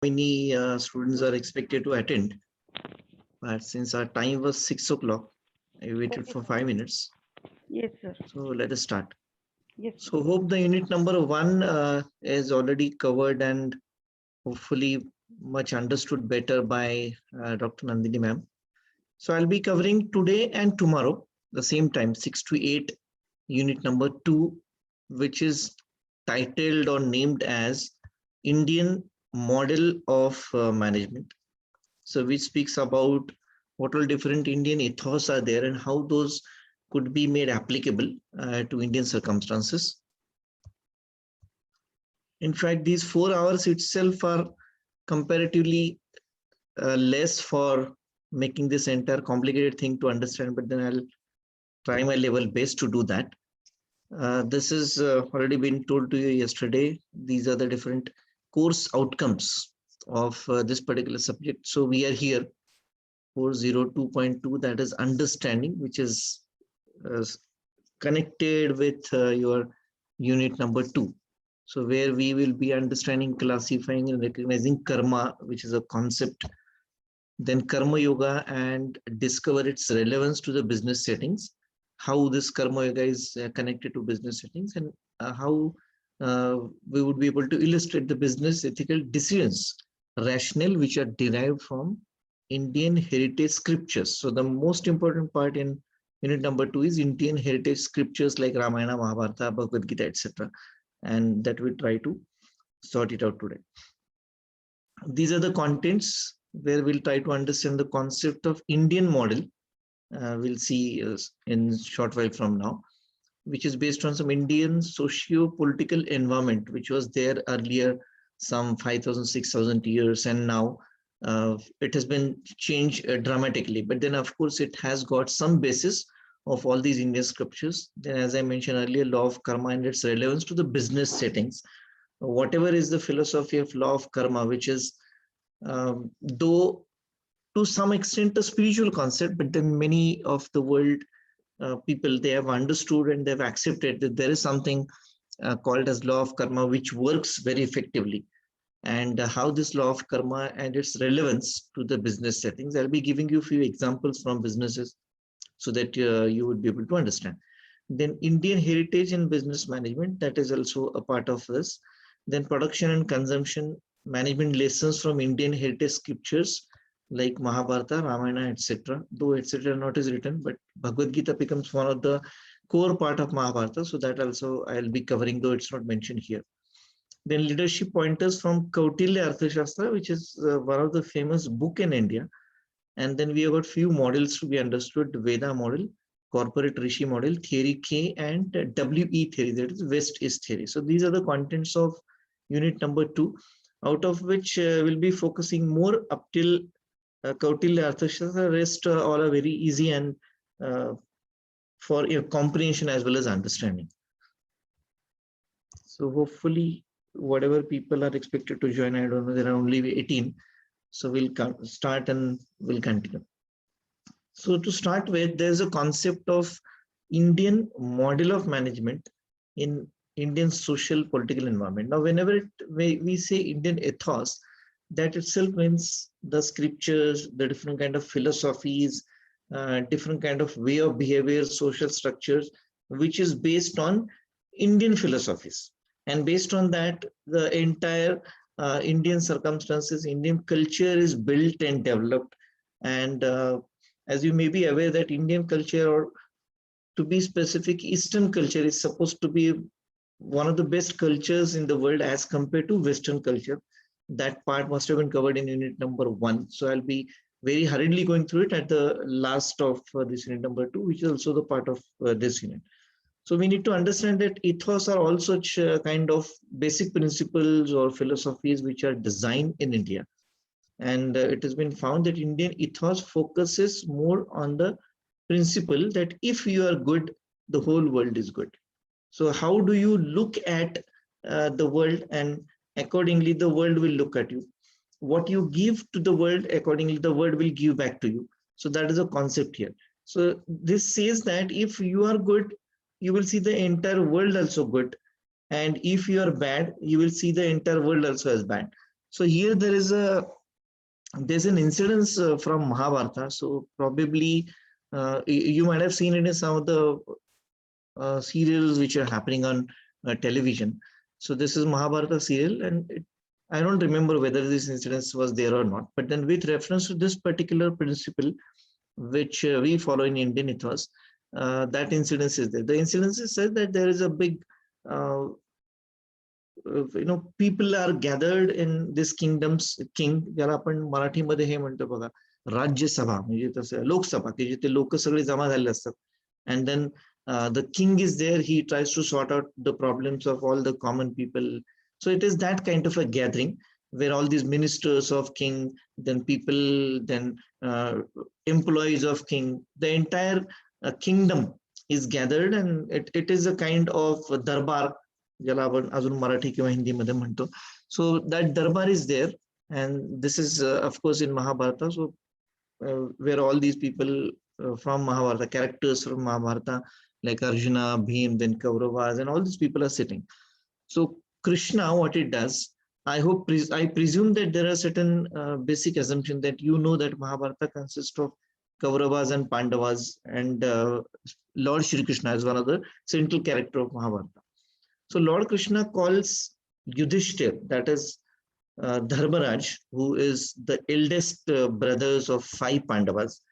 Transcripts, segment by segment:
Many students are expected to attend, but since our time was 6 o'clock, I waited Okay, for sir. 5 minutes. Yes, sir. So let us start. Yes, sir. So hope the unit number one is already covered and hopefully much understood better by Dr. Nandini ma'am. So I'll be covering today and tomorrow, the same time, 6 to 8, unit number 2, which is titled or named as Indian Model of Management. So which speaks about what all different Indian ethos are there and how those could be made applicable to Indian circumstances. In fact, these 4 hours itself are comparatively less for making this entire complicated thing to understand, but then I'll try my level best to do that. This is already been told to you yesterday. These are the different course outcomes of this particular subject. So we are here 402.2, that is understanding, which is uh, connected with your unit number 2. So where we will be understanding, classifying and recognizing karma, which is a concept, then karma yoga, and discover its relevance to the business settings, how this karma yoga is connected to business settings, and how we would be able to illustrate the business ethical decisions rationale which are derived from Indian heritage scriptures. So the most important part in unit number 2 is Indian heritage scriptures like Ramayana, Mahabharata, Bhagavad Gita, etc. And that we try to sort it out today. These are the contents where we'll try to understand the concept of Indian model. We'll see in short while from now, which is based on some Indian socio-political environment, which was there earlier some 5,000, 6,000 years, and now it has been changed dramatically. But then, of course, it has got some basis of all these Indian scriptures. Then, as I mentioned earlier, law of karma and its relevance to the business settings. Whatever is the philosophy of law of karma, which is though to some extent a spiritual concept, but then many of the world people, they have understood and they've accepted that there is something called as law of karma which works very effectively, and how this law of karma and its relevance to the business settings. I'll be giving you a few examples from businesses so that you would be able to understand. Then Indian heritage in business management, that is also a part of this. Then production and consumption management lessons from Indian heritage scriptures like Mahabharata, Ramayana, etc. Though etc. not is written, but Bhagavad Gita becomes one of the core part of Mahabharata. So that also I'll be covering, though it's not mentioned here. Then leadership pointers from Kautilya Arthashastra, which is one of the famous book in India. And then we have got few models to be understood: Veda model, corporate Rishi model, theory K, and WE theory, that is West East theory. So these are the contents of unit number 2, out of which we'll be focusing more up till Kautilya Arthashastra. Rest all are very easy and for your comprehension as well as understanding. So hopefully whatever people are expected to join, I don't know, there are only 18. So we'll start and we'll continue. So to start with, there's a concept of Indian model of management in Indian social political environment. Now, whenever we say Indian ethos, that itself means the scriptures, the different kind of philosophies, different kind of way of behavior, social structures, which is based on Indian philosophies. And based on that, the entire Indian circumstances, Indian culture is built and developed. And as you may be aware that Indian culture, or to be specific, Eastern culture, is supposed to be one of the best cultures in the world as compared to Western culture. That part must have been covered in unit number 1. So I'll be very hurriedly going through it at the last of this unit number 2, which is also the part of this unit. So we need to understand that ethos are all such kind of basic principles or philosophies which are designed in India. And it has been found that Indian ethos focuses more on the principle that if you are good, the whole world is good. So how do you look at the world, and accordingly the world will look at you. What you give to the world, accordingly the world will give back to you. So that is a concept here. So this says that if you are good, you will see the entire world also good. And if you are bad, you will see the entire world also as bad. So here there's an incidence from Mahabharata. So probably you might have seen it in some of the serials which are happening on television. So this is Mahabharata serial, and I don't remember whether this incidence was there or not. But then with reference to this particular principle, which we follow in Indian ethos, that incidence is there. The incidence says that there is a big people are gathered in this kingdom's king, ज्याला आपण मराठीमध्ये हे म्हणतो बघा, राज्यसभा म्हणजे तसं लोकसभा की जिथे लोक सगळे जमा झाले असतात. And then the king is there, he tries to sort out the problems of all the common people. So it is that kind of a gathering where all these ministers of king, then people, then employees of king, the entire kingdom is gathered, and it is a kind of darbar, ज्याला आपण अजून मराठी किंवा हिंदीमध्ये म्हणतो. So that darbar is there, and this is of course in Mahabharata. So where all these people from Mahabharata, characters from Mahabharata like Arjuna, Bhim, then Kauravas, and all these people are sitting. So Krishna, what it does, I presume that there are certain basic assumptions that you know that Mahabharata consists of Kauravas and Pandavas, and Lord Shri Krishna is one of the central character of Mahabharata. So Lord Krishna calls Yudhishthir, that is Dharmaraj, who is the eldest brothers of 5 Pandavas,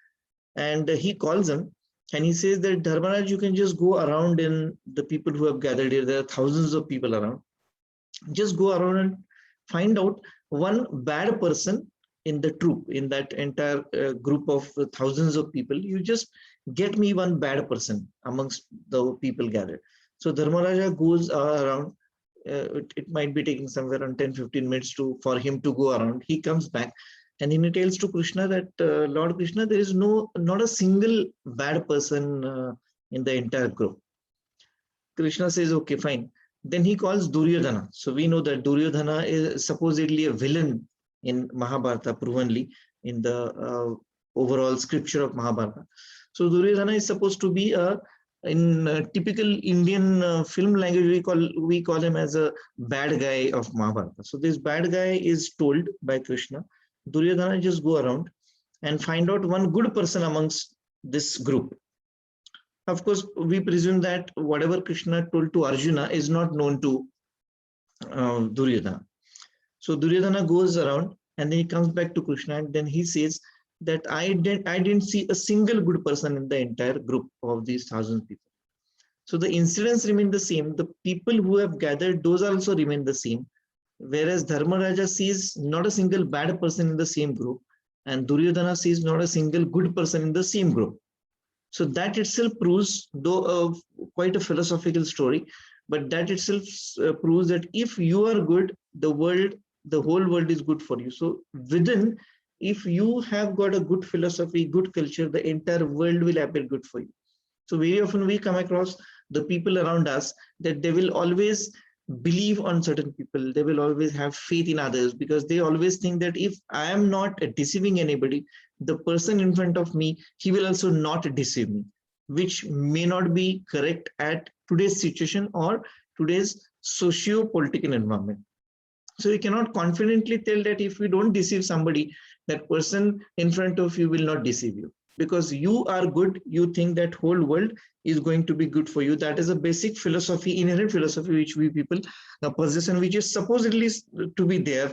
and he calls him and he says that Dharmaraj, you can just go around in the people who have gathered here. There are thousands of people around. Just go around and find out one bad person in the troop, in that entire group of thousands of people. You just get me one bad person amongst the people gathered. So Dharmaraja goes around. It might be taking somewhere around 10-15 minutes for him to go around. He comes back and he tells to Krishna that Lord Krishna, there is not a single bad person in the entire group. Krishna says, okay, fine. Then he calls Duryodhana. So we know that Duryodhana is supposedly a villain in Mahabharata, provenly in the overall scripture of Mahabharata. So Duryodhana is supposed to be in typical Indian film language, we call him as a bad guy of Mahabharata. So this bad guy is told by Krishna, Duryodhana, just go around and find out one good person amongst this group. Of course, we presume that whatever Krishna told to Arjuna is not known to Duryodhana. So Duryodhana goes around and then he comes back to Krishna, and then he says that I didn't see a single good person in the entire group of these 1,000 people. So the incidents remain the same. The people who have gathered, those also remain the same. Whereas Dharmaraja sees not a single bad person in the same group, and Duryodhana sees not a single good person in the same group. So that itself proves, though quite a philosophical story, but that itself proves that if you are good, the whole world is good for you. So within, if you have got a good philosophy, good culture, the entire world will appear good for you. So very often we come across the people around us that they will always believe on certain people. They will always have faith in others because they always think that if I am not deceiving anybody, the person in front of me, he will also not deceive me, which may not be correct at today's situation or today's socio-political environment. So you cannot confidently tell that if you don't deceive somebody, that person in front of you will not deceive you. Because you are good, you think that whole world is going to be good for you. That is a basic philosophy, inherent philosophy, which we people possess and which is supposedly to be there.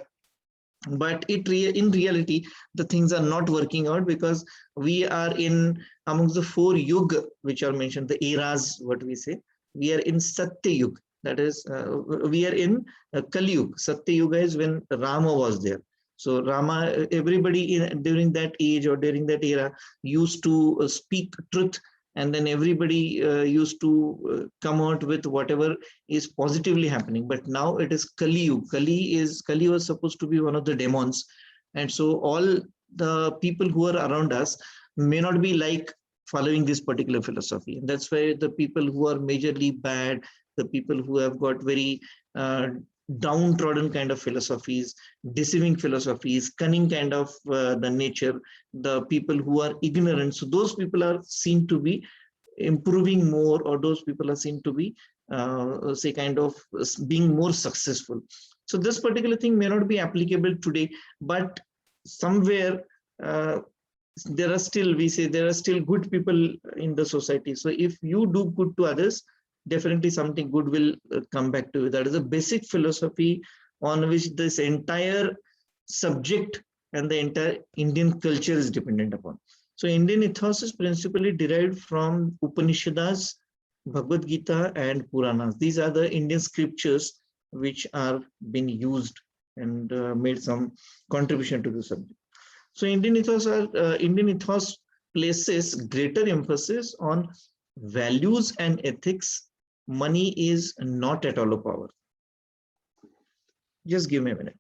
But in reality, the things are not working out because we are in amongst the 4 yuga, which are mentioned, the eras, what we say. We are in Satya Yuga. That is, we are in Kali Yuga. Satya Yuga is when Rama was there. So Rama, everybody during that age or during that era used to speak truth, and then everybody used to come out with whatever is positively happening. But now it is Kali Yuga. Kali was supposed to be one of the demons, and so all the people who are around us may not be like following this particular philosophy. And that's why the people who are majorly bad, the people who have got very downtrodden kind of philosophies, deceiving philosophies, cunning kind of the nature, the people who are ignorant. So those people are seen to be improving more, or those people are seen to be say kind of being more successful. So this particular thing may not be applicable today, but somewhere there are still, we say there are still good people in the society. So if you do good to others, definitely something good will come back to you. That is a basic philosophy on which this entire subject and the entire Indian culture is dependent upon. So Indian ethos is principally derived from Upanishads, Bhagavad Gita and Puranas. These are the Indian scriptures which are being used and made some contribution to the subject. So Indian ethos places greater emphasis on values and ethics. Money is not at all a power. Just give me a minute.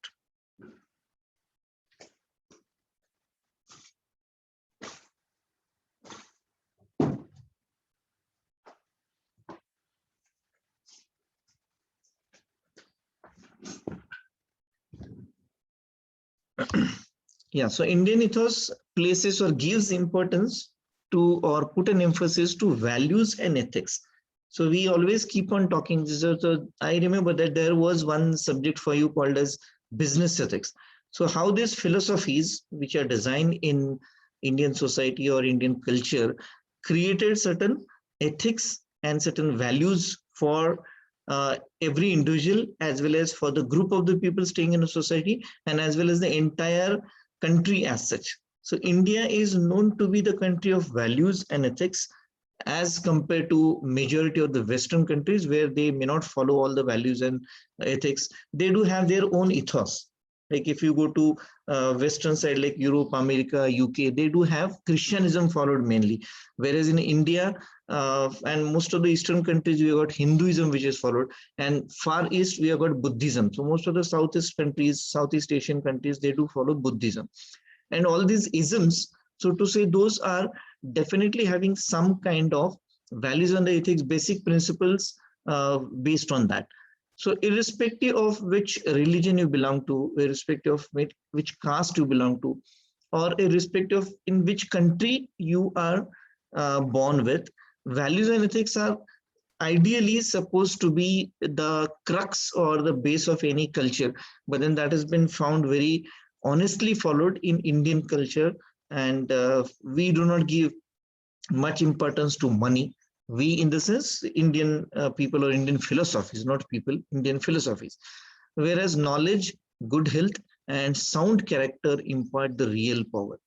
Yeah, so Indian ethos places or gives importance to or put an emphasis to values and ethics. So we always keep on talking. So I remember that there was one subject for you called as business ethics. So how these philosophies, which are designed in Indian society or Indian culture, created certain ethics and certain values for every individual, as well as for the group of the people staying in a society, and as well as the entire country as such. So India is known to be the country of values and ethics, as compared to majority of the Western countries where they may not follow all the values and ethics. They do have their own ethos. Like if you go to Western side like Europe, America, UK, they do have Christianism followed mainly. Whereas in India and most of the Eastern countries, we have got Hinduism which is followed, and Far East we have got Buddhism. So most of the Southeast countries, Southeast Asian countries, they do follow Buddhism. And all these isms, so to say, those are definitely having some kind of values and the ethics, basic principles based on that. So irrespective of which religion you belong to, irrespective of which caste you belong to, or irrespective of in which country you are born with, values and ethics are ideally supposed to be the crux or the base of any culture. But then that has been found very honestly followed in Indian culture, and we do not give much importance to money. We, in the sense, Indian people or Indian philosophies, not people, Indian philosophies. Whereas knowledge, good health, and sound character impart the real power.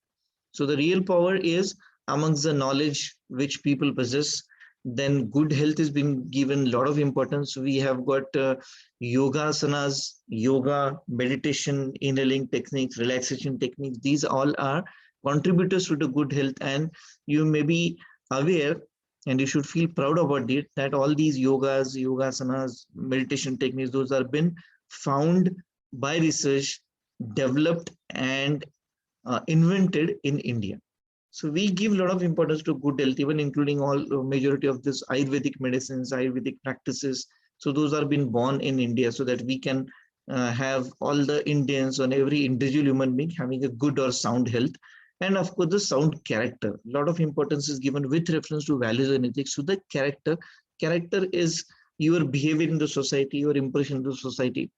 So the real power is amongst the knowledge which people possess. Then good health is being given a lot of importance. We have got yoga asanas, yoga, meditation, inhaling techniques, relaxation techniques. These all are contributors to the good health, and you may be aware and you should feel proud about it that all these yogas, yoga asanas, meditation techniques, those are been found by research, developed and invented in India. So we give a lot of importance to good health, even including all majority of this Ayurvedic medicines, Ayurvedic practices. So those are being born in India so that we can have all the Indians and every individual human being having a good or sound health. And of course, the sound character. A lot of importance is given with reference to values and ethics to the character. Character is your behavior in the society, your impression in the society,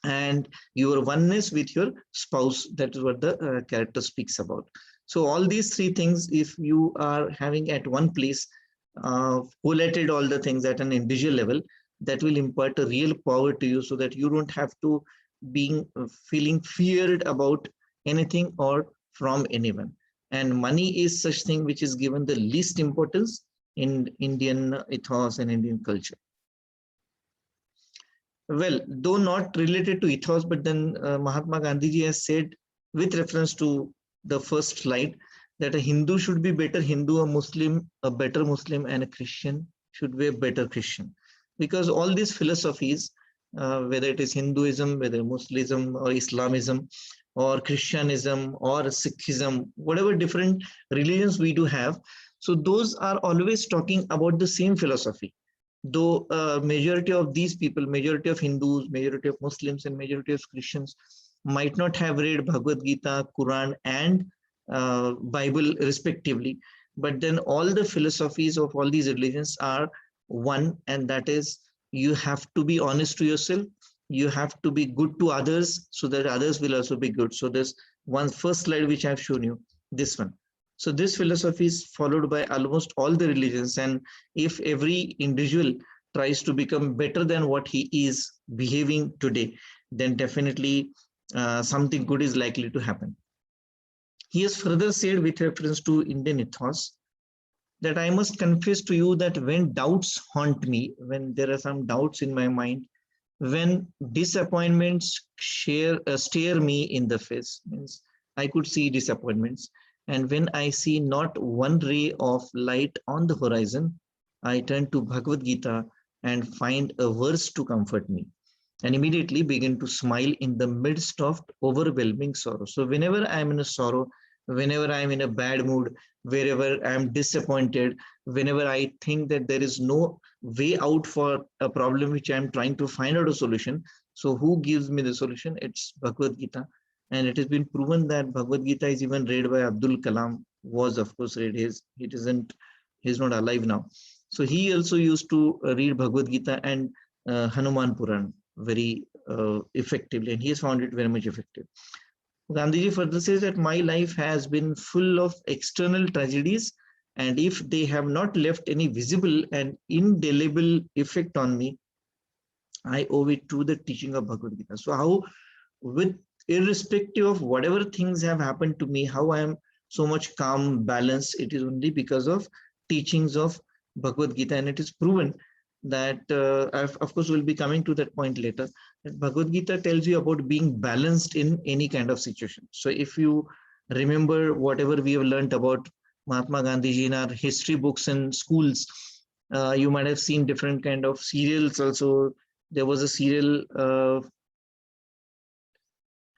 and your oneness with your spouse. That is what the character speaks about. So all these three things, if you are having at one place, collated all the things at an individual level, that will impart a real power to you, so that you don't have to being feeling feared about anything or from anyone. And money is such thing which is given the least importance in Indian ethos and Indian culture. Well, though not related to ethos, but then Mahatma Gandhi ji has said, with reference to the first slide, that a Hindu should be better Hindu, a Muslim a better Muslim, and a Christian should be a better Christian. Because all these philosophies, whether it is Hinduism, whether Muslimism or Islamism or Christianism or Sikhism, whatever different religions we do have, so those are always talking about the same philosophy. Though majority of these people, majority of Hindus, majority of Muslims, and majority of Christians might not have read Bhagavad Gita, Quran, and Bible respectively, but then all the philosophies of all these religions are one, and that is you have to be honest to yourself, you have to be good to others so that others will also be good. So there's one first slide which I've shown you, this one. So this philosophy is followed by almost all the religions, and if every individual tries to become better than what he is behaving today, then definitely something good is likely to happen. He has further said, with reference to Indian ethos, that I must confess to you that when doubts haunt me, when there are some doubts in my mind, when disappointments stare me in the face, means I could see disappointments, and when I see not one ray of light on the horizon, I turn to Bhagavad Gita and find a verse to comfort me, and immediately begin to smile in the midst of overwhelming sorrow. So whenever I am in a sorrow, whenever I am in a bad mood, wherever I am disappointed, whenever I think that there is no way out for a problem which I am trying to find out a solution, so who gives me the solution? It's Bhagavad Gita. And it has been proven that Bhagavad Gita is even read by Abdul Kalam, was of course read. He's not alive now. So he also used to read Bhagavad Gita and Hanuman Puran very effectively, and he has found it very much effective. Gandhiji further says that my life has been full of external tragedies, and if they have not left any visible and indelible effect on me, I owe it to the teaching of Bhagavad Gita. So how, with irrespective of whatever things have happened to me, how I am so much calm, balanced, it is only because of teachings of Bhagavad Gita. And it is proven that, of course, we'll be coming to that point later, that Bhagavad Gita tells you about being balanced in any kind of situation. So if you remember whatever we have learned about Mahatma Gandhiji in our history books in schools, you might have seen different kind of serials also. There was a serial,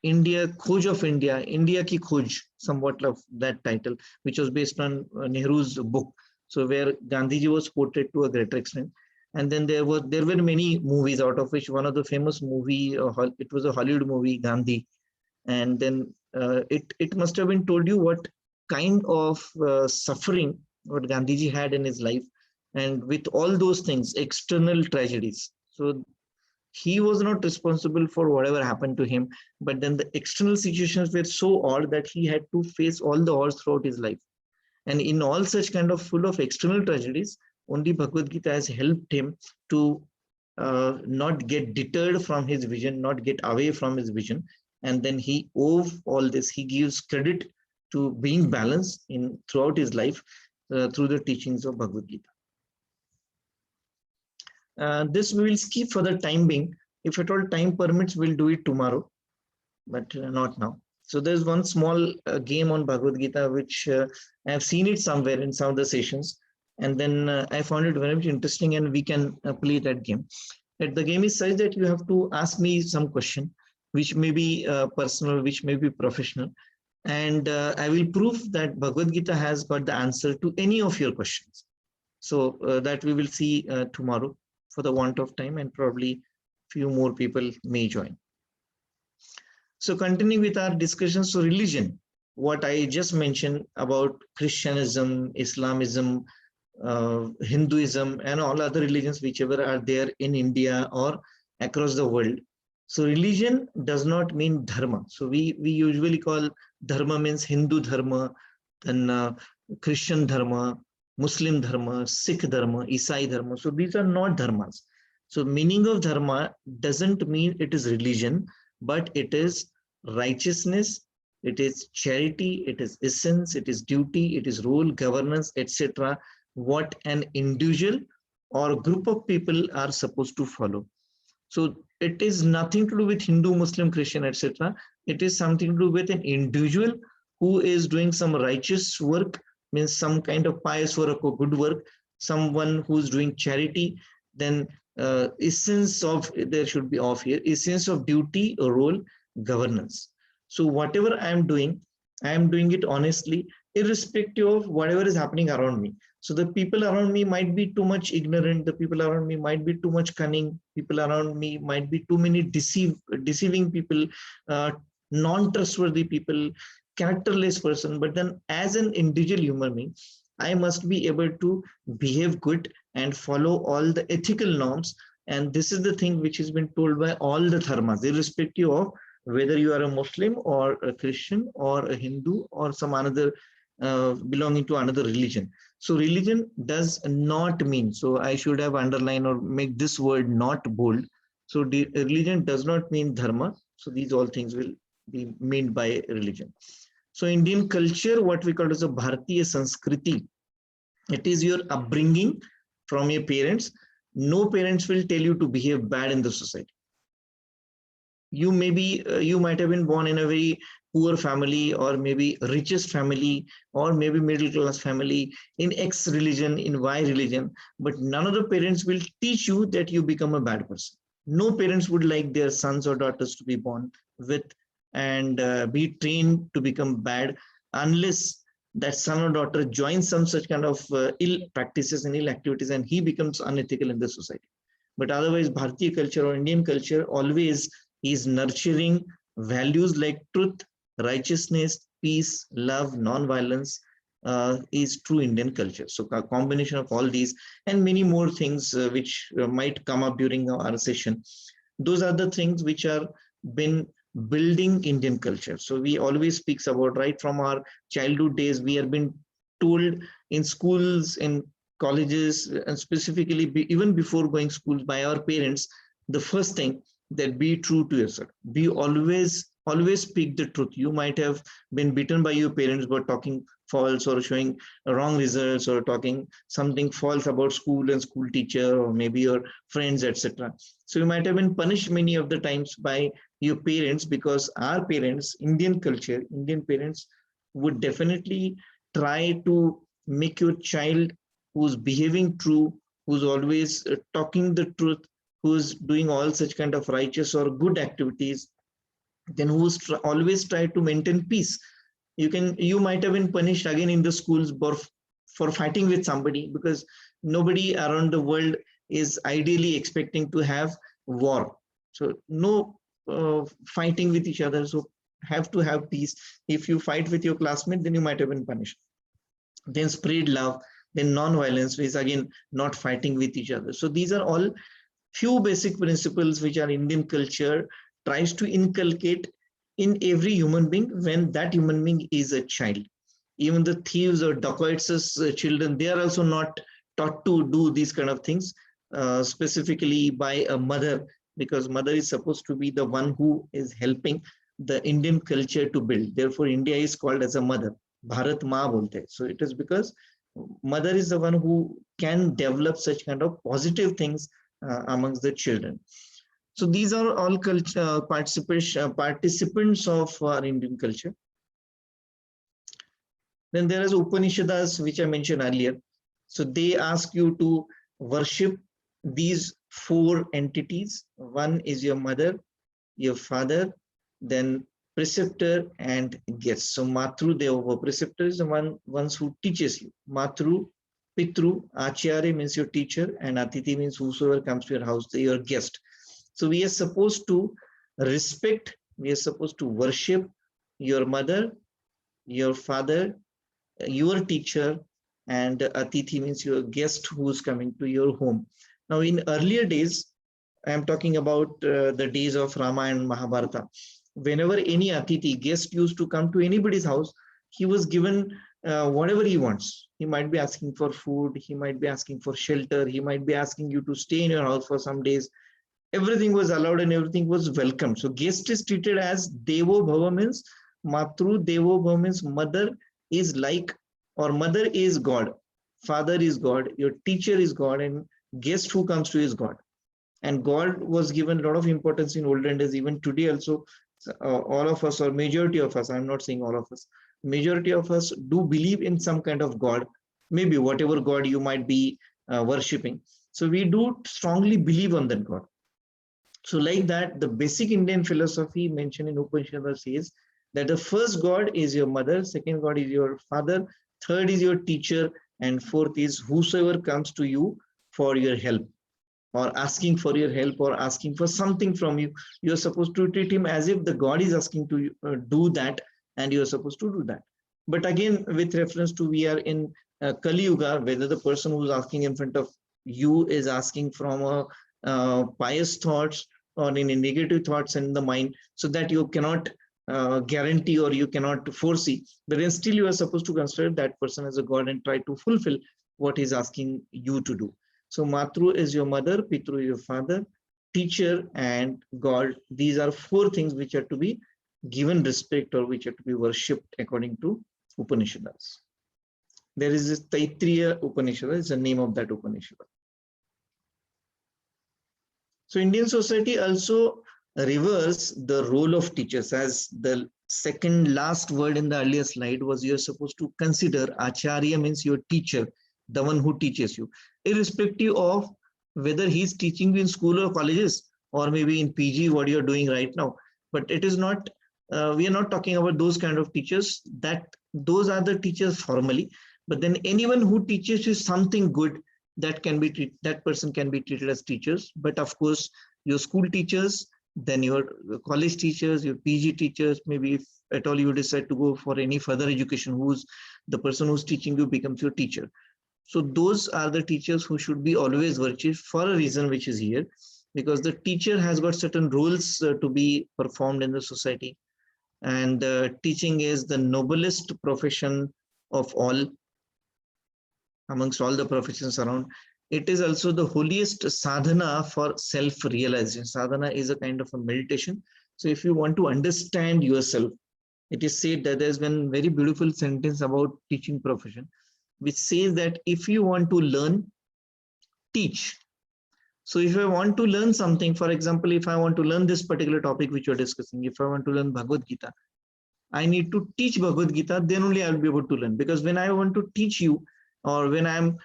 India, Khoj of India, India Ki Khoj, somewhat of that title, which was based on Nehru's book. So where Gandhiji was portrayed to a greater extent. And then there were many movies, out of which one of the famous movie, it was a Hollywood movie, Gandhi. And then it must have been told you what kind of suffering what Gandhiji had in his life, and with all those things, external tragedies. So he was not responsible for whatever happened to him, but then the external situations were so odd that he had to face all the odds throughout his life. And in all such kind of full of external tragedies, only Bhagavad Gita has helped him to not get deterred from his vision, not get away from his vision. And then he owes all this, he gives credit to being balanced in throughout his life through the teachings of Bhagavad Gita. This we will skip for the time being. If at all time permits, we'll do it tomorrow, but not now. So there's one small game on Bhagavad Gita, which I have seen it somewhere in some of the sessions. And then I found it very much interesting, and we can play that game. And the game is such that you have to ask me some question, which may be personal, which may be professional. And I will prove that Bhagavad Gita has got the answer to any of your questions. So that we will see tomorrow for the want of time, and probably few more people may join. So continuing with our discussion, so religion, what I just mentioned about Christianism, Islamism, Hinduism, and all other religions, whichever are there in India or across the world. So religion does not mean dharma. So we usually call dharma means Hindu dharma, then Christian dharma, Muslim dharma, Sikh dharma, Isai dharma. So these are not dharmas. So meaning of dharma doesn't mean it is religion, but it is righteousness, it is charity, it is essence, it is duty, it is rule, governance, etc. What an individual or group of people are supposed to follow. So it is nothing to do with Hindu, Muslim, Christian, etc. It is something to do with an individual who is doing some righteous work, means some kind of pious work or good work, someone who's doing charity, then essence of, there should be off here, essence of duty, role, governance. So whatever I am doing it honestly, irrespective of whatever is happening around me. So the people around me might be too much ignorant, the people around me might be too much cunning, people around me might be too many deceiving people, non-trustworthy people, characterless person, but then as an individual human being, I must be able to behave good and follow all the ethical norms And this is the thing which has been told by all the dharmas, irrespective of whether you are a Muslim or a Christian or a Hindu or some another belonging to another religion. So religion does not mean, so I should have underlined or make this word not bold. So religion does not mean dharma. So these all things will be meant by religion. So Indian culture, what we call as a Bharatiya Sanskriti, it is your upbringing from your parents. No parents will tell you to behave bad in the society. You may be, you might have been born in a very poor family, or maybe richest family, or maybe middle class family, in X religion, in Y religion, but none of the parents will teach you that you become a bad person. No parents would like their sons or daughters to be born with and be trained to become bad, unless that son or daughter joins some such kind of ill practices and ill activities, and he becomes unethical in the society. But otherwise, Bharatiya culture or Indian culture always is nurturing values like truth, righteousness, peace, love, non-violence, is true Indian culture. So a combination of all these and many more things which might come up during our session. Those are the things which are been building Indian culture. So we always speaks about, right from our childhood days, we have been told in schools, in colleges, and specifically even before going schools by our parents, the first thing that be true to yourself. Be always speak the truth. You might have been beaten by your parents for talking false or showing wrong results or talking something false about school and school teacher or maybe your friends, etc. So you might have been punished many of the times by your parents, because our parents, Indian culture, Indian parents would definitely try to make your child who's behaving true, who's always talking the truth, who's doing all such kind of righteous or good activities, then who's always try to maintain peace. You might have been punished again in the schools for fighting with somebody, because nobody around the world is ideally expecting to have war. So no fighting with each other. So have to have peace. If you fight with your classmate, then you might have been punished. Then spread love, then non-violence, which is again not fighting with each other. So these are all few basic principles which our Indian culture tries to inculcate in every human being when that human being is a child. Even the thieves or dacoits children, they are also not taught to do these kind of things, specifically by a mother, because mother is supposed to be the one who is helping the Indian culture to build. Therefore, India is called as a mother. Bharat Ma bolte. So it is because mother is the one who can develop such kind of positive things amongst the children. So these are all culture participants of our Indian culture. Then there is Upanishads, which I mentioned earlier. So they ask you to worship these four entities. One is your mother, your father, then preceptor and guest. So Matru Deva, preceptor is the ones who teaches you. Matru, Pitru, Acharya means your teacher, and Atiti means whosoever comes to your house, your guest. So we are supposed to respect, we are supposed to worship your mother, your father, your teacher, and Atithi means your guest who's coming to your home. Now in earlier days, I am talking about the days of Rama and Mahabharata. Whenever any Atithi guest used to come to anybody's house, he was given whatever he wants. He might be asking for food, he might be asking for shelter, he might be asking you to stay in your house for some days. Everything was allowed and everything was welcome. So guest is treated as Devo Bhava, means Matru Devo Bhava means mother is like, or mother is God, father is God, your teacher is God, and guest who comes to is God. And God was given a lot of importance in olden days. Even today also, all of us, or majority of us, I'm not saying all of us, majority of us do believe in some kind of God, maybe whatever God you might be worshipping. So we do strongly believe on that God. So like that, the basic Indian philosophy mentioned in Upanishad says that the first God is your mother, second God is your father, third is your teacher, and fourth is whosoever comes to you for your help, or asking for your help, or asking for something from you. You're supposed to treat him as if the God is asking to do that, and you're supposed to do that. But again, with reference to we are in Kali Yuga, whether the person who's asking in front of you is asking from a pious thoughts or any negative thoughts in the mind, so that you cannot guarantee or you cannot foresee, but then still you are supposed to consider that person as a god and try to fulfill what he's asking you to do. So Matru is your mother, Pitru is your father, teacher, and God. These are four things which are to be given respect or which are to be worshipped according to Upanishads. There is this Taittiriya Upanishad, is the name of that Upanishad. So Indian society also reverse the role of teachers, as the second last word in the earlier slide was you're supposed to consider Acharya means your teacher, the one who teaches you, irrespective of whether he's teaching you in school or colleges or maybe in PG, what you're doing right now. But it is not, we are not talking about those kind of teachers, that those are the teachers formally, but then anyone who teaches you something good, that can be that person can be treated as teachers. But of course, your school teachers, then your college teachers, your PG teachers, maybe if at all you decide to go for any further education, who's the person who's teaching you becomes your teacher. So those are the teachers who should be always worshipped for a reason which is here, because the teacher has got certain roles to be performed in the society, and teaching is the noblest profession of all, amongst all the professions around. It is also the holiest sadhana for self-realization. Sadhana is a kind of a meditation. So if you want to understand yourself, it is said that there's been very beautiful sentence about teaching profession, which says that if you want to learn, teach. So if I want to learn something, for example, if I want to learn this particular topic which you're discussing, if I want to learn Bhagavad Gita, I need to teach Bhagavad Gita, then only I'll be able to learn. Because when I want to teach you, or when I'm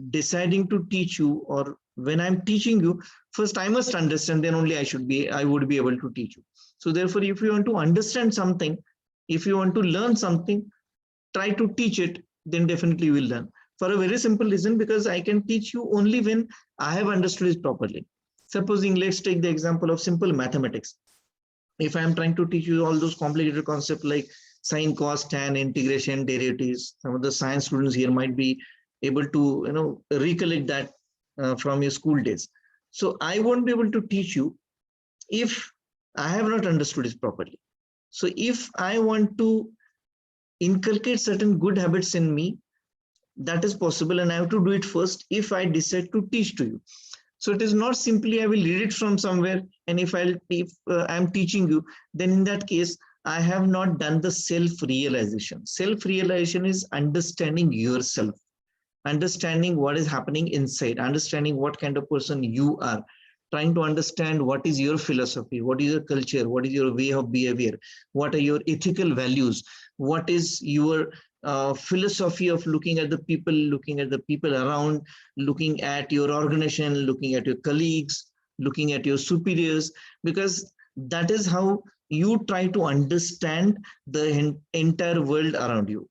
deciding to teach you, or when I'm teaching you, first I must understand, then only I would be able to teach you. So therefore, if you want to understand something, if you want to learn something, try to teach it, then definitely you will learn. For a very simple reason, because I can teach you only when I have understood it properly. Supposing, let's take the example of simple mathematics. If I'm trying to teach you all those complicated concepts like sine, cos, tan, integration, derivatives, some of the science students here might be able to recollect that from your school days. So I won't be able to teach you if I have not understood it properly. So if I want to inculcate certain good habits in me, that is possible, and I have to do it first if I decide to teach to you. So it is not simply I will read it from somewhere, and if I'm teaching you, then in that case I have not done the self-realization. Self-realization is understanding yourself, understanding what is happening inside, understanding what kind of person you are, trying to understand what is your philosophy, what is your culture, what is your way of behavior, what are your ethical values, what is your philosophy of looking at the people around, looking at your organization, looking at your colleagues, looking at your superiors, because that is how you try to understand the entire world around you.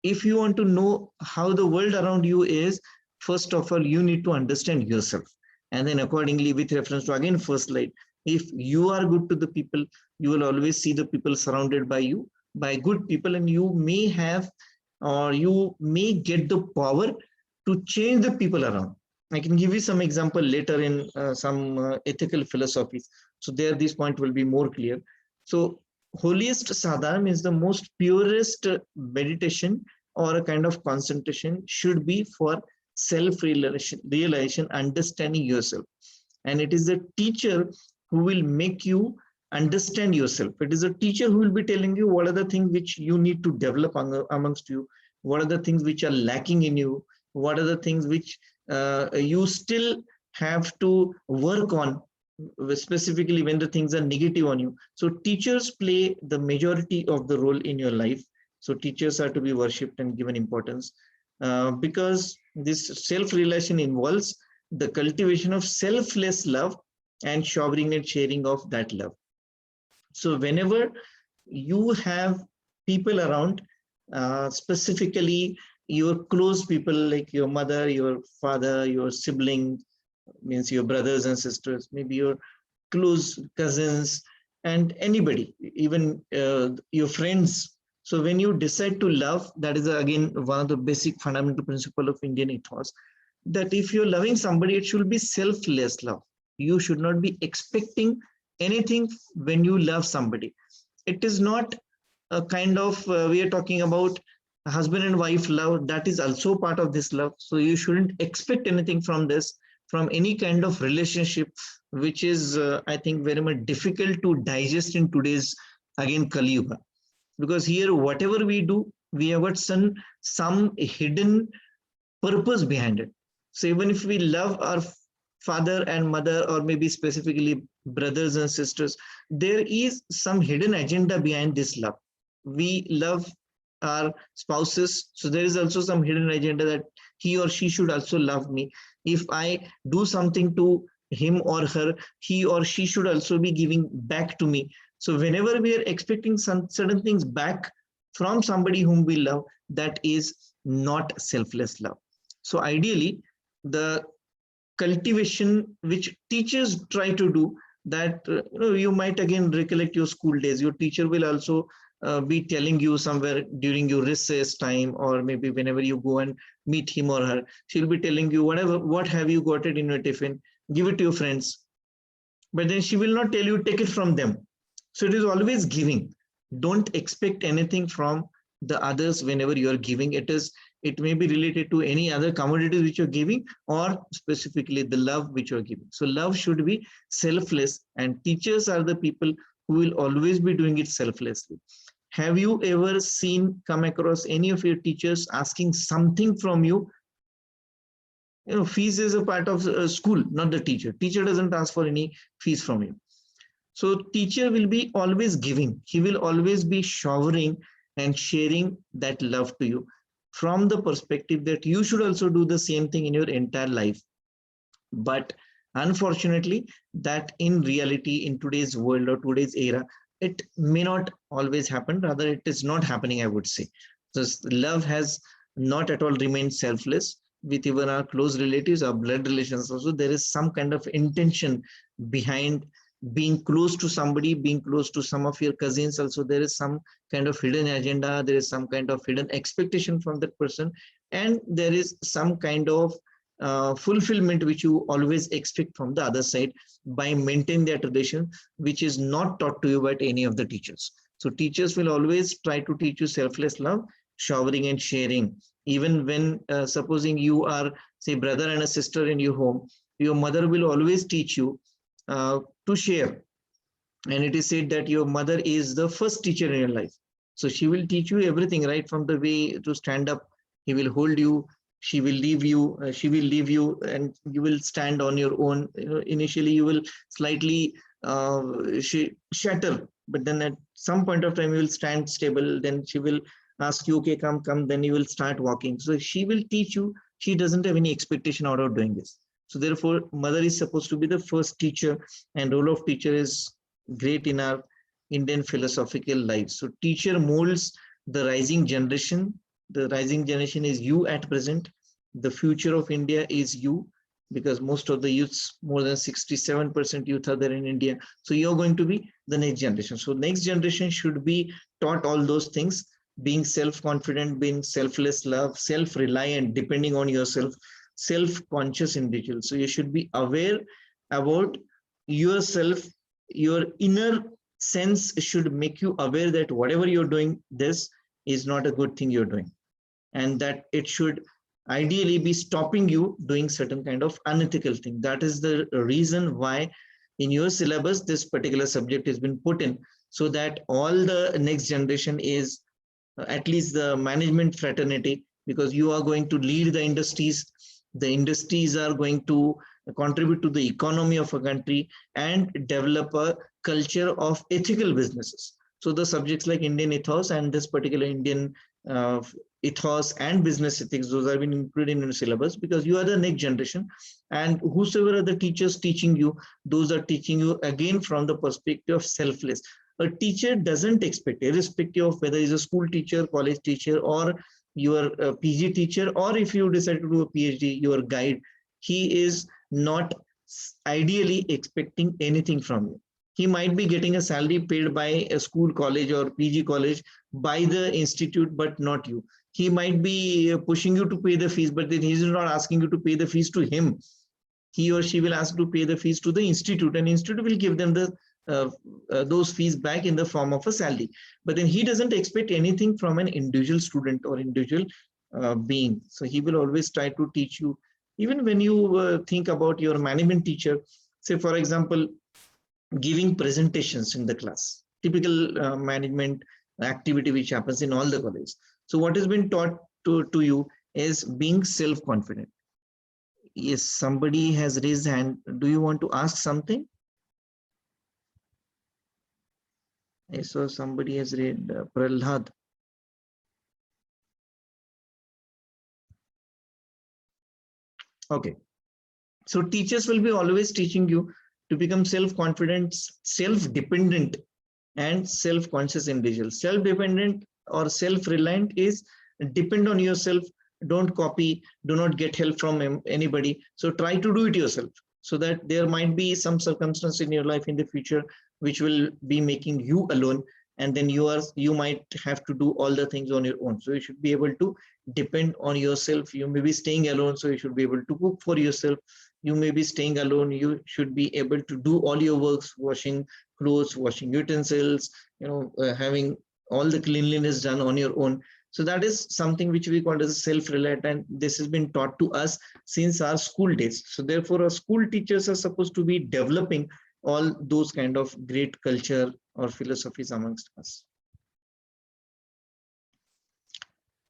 If you want to know how the world around you is, first of all, you need to understand yourself. And then accordingly, with reference to again first slide, if you are good to the people, you will always see the people surrounded by you, by good people, and you may have, or you may get the power to change the people around. I can give you some example later in some ethical philosophies. So there, this point will be more clear. So holiest sadhana means the most purest meditation or a kind of concentration should be for self-realization, understanding yourself. And it is a teacher who will make you understand yourself. It is a teacher who will be telling you what are the things which you need to develop amongst you, what are the things which are lacking in you, what are the things which you still have to work on, specifically when the things are negative on you. So teachers play the majority of the role in your life. So teachers are to be worshipped and given importance because this self-realization involves the cultivation of selfless love and showering and sharing of that love. So whenever you have people around, specifically your close people like your mother, your father, your sibling, means your brothers and sisters, maybe your close cousins, and anybody, even your friends. So when you decide to love, that is again one of the basic fundamental principle of Indian ethos. that if you're loving somebody, it should be selfless love. You should not be expecting anything when you love somebody. It is not a kind of, we are talking about husband and wife love, that is also part of this love. So you shouldn't expect anything from this, from any kind of relationship, which is, I think, very much difficult to digest in today's, again, Kali Yuga. Because here, whatever we do, we have got some hidden purpose behind it. So even if we love our father and mother, or maybe specifically brothers and sisters, there is some hidden agenda behind this love. We love our spouses, so there is also some hidden agenda that he or she should also love me. If I do something to him or her, he or she should also be giving back to me. So whenever we are expecting some certain things back from somebody whom we love, that is not selfless love. So ideally, the cultivation which teachers try to do, that you might again recollect your school days. Your teacher will also be telling you somewhere during your recess time, or maybe whenever you go and meet him or her, she'll be telling you, whatever, what have you got it in your tiffin, give it to your friends. But then she will not tell you, take it from them. So it is always giving. Don't expect anything from the others whenever you are giving. It may be related to any other commodities which you're giving, or specifically the love which you're giving. So love should be selfless, and teachers are the people who will always be doing it selflessly. Have you ever come across any of your teachers asking something from you? Fees is a part of school, not the teacher. Teacher doesn't ask for any fees from you. So teacher will be always giving. He will always be showering and sharing that love to you, from the perspective that you should also do the same thing in your entire life. But unfortunately, that in reality, in today's world or today's era, it may not always happen. Rather, it is not happening, I would say. So love has not at all remained selfless. With even our close relatives, our blood relations also, there is some kind of intention behind being close to somebody, being close to some of your cousins. Also, there is some kind of hidden agenda, there is some kind of hidden expectation from that person, and there is some kind of fulfillment which you always expect from the other side by maintaining that relation, which is not taught to you by any of the teachers. So teachers will always try to teach you selfless love, showering and sharing. Even when supposing you are, say, brother and a sister in your home, your mother will always teach you to share. And it is said that your mother is the first teacher in your life. So she will teach you everything, right from the way to stand up. He will hold you, she will leave you, and you will stand on your own. Initially you will slightly shatter, but then at some point of time you will stand stable. Then she will ask you, okay, come, then you will start walking. So she will teach you. She doesn't have any expectation out of doing this. So therefore, mother is supposed to be the first teacher, and role of teacher is great in our Indian philosophical life. So teacher molds the rising generation. The rising generation is you at present. The future of India is you, because most of the youths, more than 67% youth are there in India. So you're going to be the next generation. So next generation should be taught all those things, being self-confident, being selfless love, self-reliant, depending on yourself, self-conscious individual. So you should be aware about yourself. Your inner sense should make you aware that whatever you're doing, this is not a good thing you're doing, and that it should ideally be stopping you doing certain kind of unethical thing. That is the reason why in your syllabus this particular subject has been put in, so that all the next generation is at least the management fraternity, because you are going to lead the industries. The industries are going to contribute to the economy of a country and develop a culture of ethical businesses. So the subjects like Indian ethos and this particular Indian ethos and business ethics, those have been included in the syllabus, because you are the next generation, and whosoever are the teachers teaching you, those are teaching you again from the perspective of selfless. A teacher doesn't expect, irrespective of whether he's a school teacher, college teacher, or your PG teacher, or if you decide to do a PhD, your guide, he is not ideally expecting anything from you. He might be getting a salary paid by a school, college, or PG college by the institute, but not you. He might be pushing you to pay the fees, but then he's not asking you to pay the fees to him. He or she will ask to pay the fees to the institute, and institute will give them the those fees back in the form of a salary. But then he doesn't expect anything from an individual student or individual being. So he will always try to teach you. Even when you think about your management teacher, say for example, giving presentations in the class, typical management activity which happens in all the colleges. So what has been taught to you is being self-confident. Yes, somebody has raised hand. Do you want to ask something? I saw somebody has raised Prahlad. Okay. So teachers will be always teaching you to become self-confident, self-dependent, and self-conscious individual. Self-dependent or self-reliant is depend on yourself. Don't copy, do not get help from anybody. So try to do it yourself, so that there might be some circumstance in your life in the future which will be making you alone, and then you might have to do all the things on your own. So you should be able to depend on yourself. You may be staying alone, so you should be able to cook for yourself. You may be staying alone, you should be able to do all your works, washing clothes, washing utensils, having all the cleanliness done on your own. So that is something which we call as self-reliant, and this has been taught to us since our school days. So therefore, our school teachers are supposed to be developing all those kind of great culture or philosophies amongst us.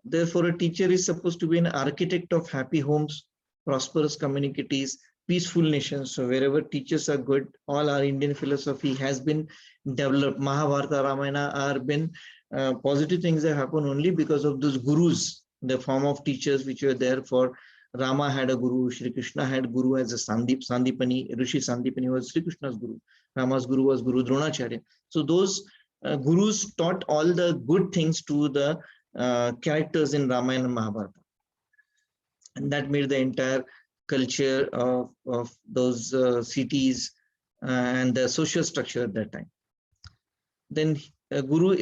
Therefore, a teacher is supposed to be an architect of happy homes, prosperous communities, peaceful nations. So wherever teachers are good, all our Indian philosophy has been developed. Mahabharata, Ramayana are been positive things that happen only because of those gurus, the form of teachers which were there. For Rama had a guru, Shri Krishna had guru as a Sandipani, Rishi Sandipani was Shri Krishna's guru. Rama's guru was Guru Dronacharya. So those gurus taught all the good things to the characters in Ramayana and Mahabharata. And that made the entire culture of those cities and the social structure at that time. Then Guru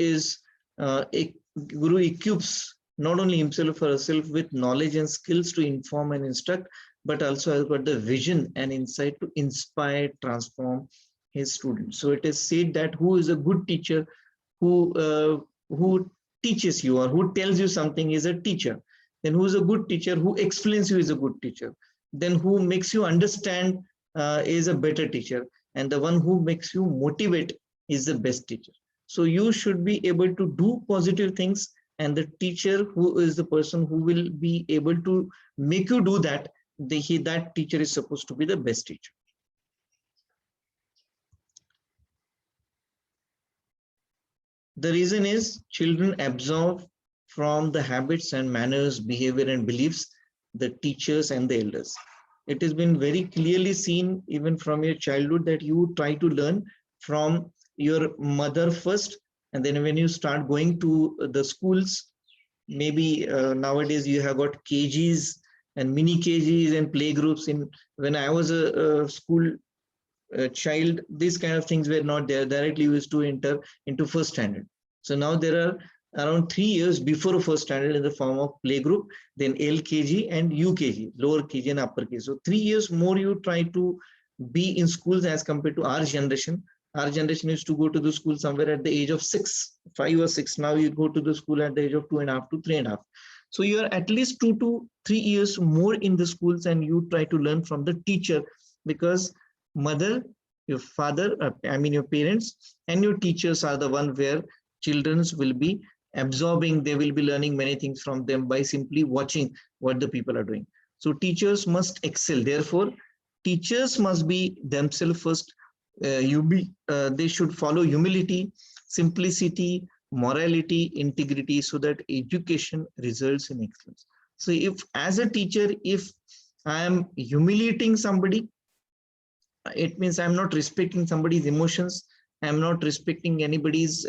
equips not only himself or herself with knowledge and skills to inform and instruct, but also has got the vision and insight to inspire, transform his students. So it is said that who is a good teacher, who teaches you or who tells you something is a teacher. Then who is a good teacher, who explains you is a good teacher. Then who makes you understand is a better teacher. And the one who makes you motivate is the best teacher. So you should be able to do positive things, and the teacher who is the person who will be able to make you do that, that teacher is supposed to be the best teacher. The reason is children absorb from the habits and manners, behavior and beliefs, the teachers and the elders. It has been very clearly seen even from your childhood that you try to learn from your mother first, and then when you start going to the schools, maybe nowadays you have got KGs and mini KGs and playgroups. When I was a school child, these kind of things were not there. Directly used to enter into first standard. So now there are around 3 years before first standard in the form of playgroup, then LKG and UKG, lower KG and upper KG. So 3 years more you try to be in schools as compared to our generation. Our generation used to go to the school somewhere at the age of 5 or 6. Now you go to the school at the age of 2.5 to 3.5. So you are at least 2 to 3 years more in the schools, and you try to learn from the teacher, because mother, your father, your parents and your teachers are the one where children will be absorbing. They will be learning many things from them by simply watching what the people are doing. So teachers must excel. Therefore, teachers must be themselves first. They should follow humility, simplicity, morality, integrity, so that education results in excellence. So if as a teacher, if I am humiliating somebody, it means I'm not respecting somebody's emotions. I'm not respecting anybody's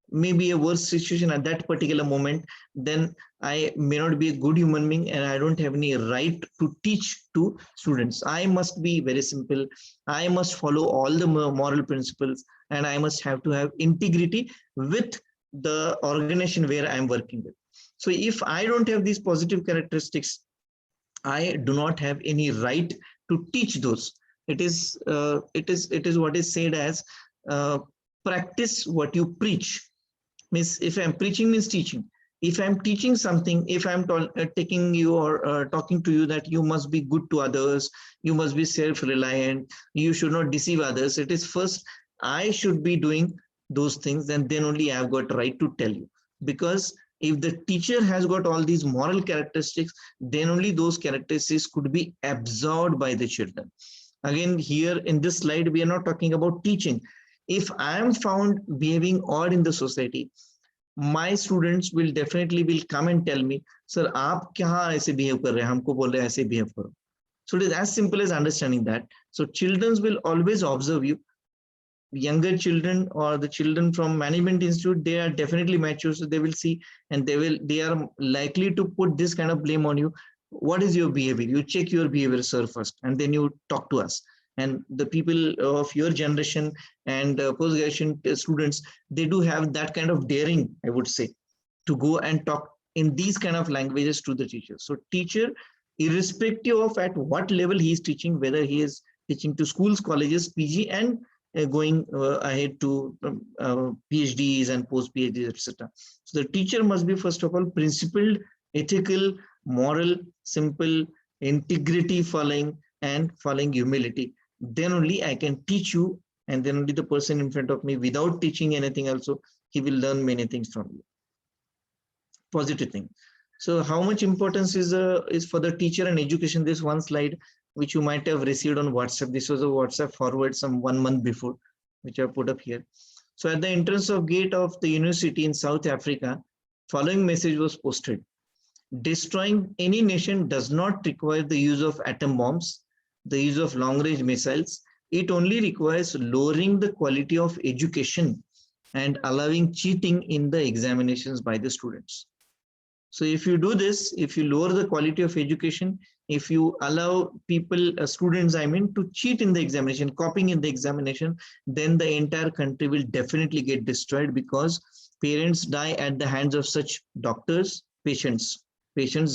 maybe a worse situation at that particular moment, then I may not be a good human being and I don't have any right to teach to students. I must be very simple. I must follow all the moral principles, and I must have to have integrity with the organization where I'm working with. So if I don't have these positive characteristics, I do not have any right to teach those. It is what is said as practice what you preach. Means if I'm preaching means teaching. If I'm teaching something, if I'm taking you or talking to you that you must be good to others, you must be self-reliant, you should not deceive others. It is first I should be doing those things, and then only I've got right to tell you. Because if the teacher has got all these moral characteristics, then only those characteristics could be absorbed by the children. Again, here in this slide, we are not talking about teaching. If I am found behaving odd in the society, my students will definitely will come and tell me, sir, aap kya aise behave kar rahe hain, humko bol rahe hain aise behave karo. So it is as simple as understanding that. So children will always observe you. Younger children or the children from management institute, they are definitely mature, so they will see, and they are likely to put this kind of blame on you. What is your behavior? You check your behavior, sir, first, and then you talk to us. And the people of your generation and post-graduation students, they do have that kind of daring, I would say, to go and talk in these kind of languages to the teacher. So teacher, irrespective of at what level he is teaching, whether he is teaching to schools, colleges, PG, and going ahead to PhDs and post-PhDs, etc. So the teacher must be, first of all, principled, ethical, moral, simple, integrity following, and following humility. Then only I can teach you, and then only the person in front of me, without teaching anything also, he will learn many things from you. Positive thing. So how much importance is for the teacher and education? This one slide, which you might have received on WhatsApp. This was a WhatsApp forward some 1 month before, which I put up here. So at the entrance of gate of the university in South Africa, following message was posted: destroying any nation does not require the use of atom bombs, the use of long-range missiles. It only requires lowering the quality of education and allowing cheating in the examinations by the students. So if you do this, if you lower the quality of education, if you allow people, students, I mean, to cheat in the examination, copying in the examination, then the entire country will definitely get destroyed, because parents die at the hands of such doctors, patients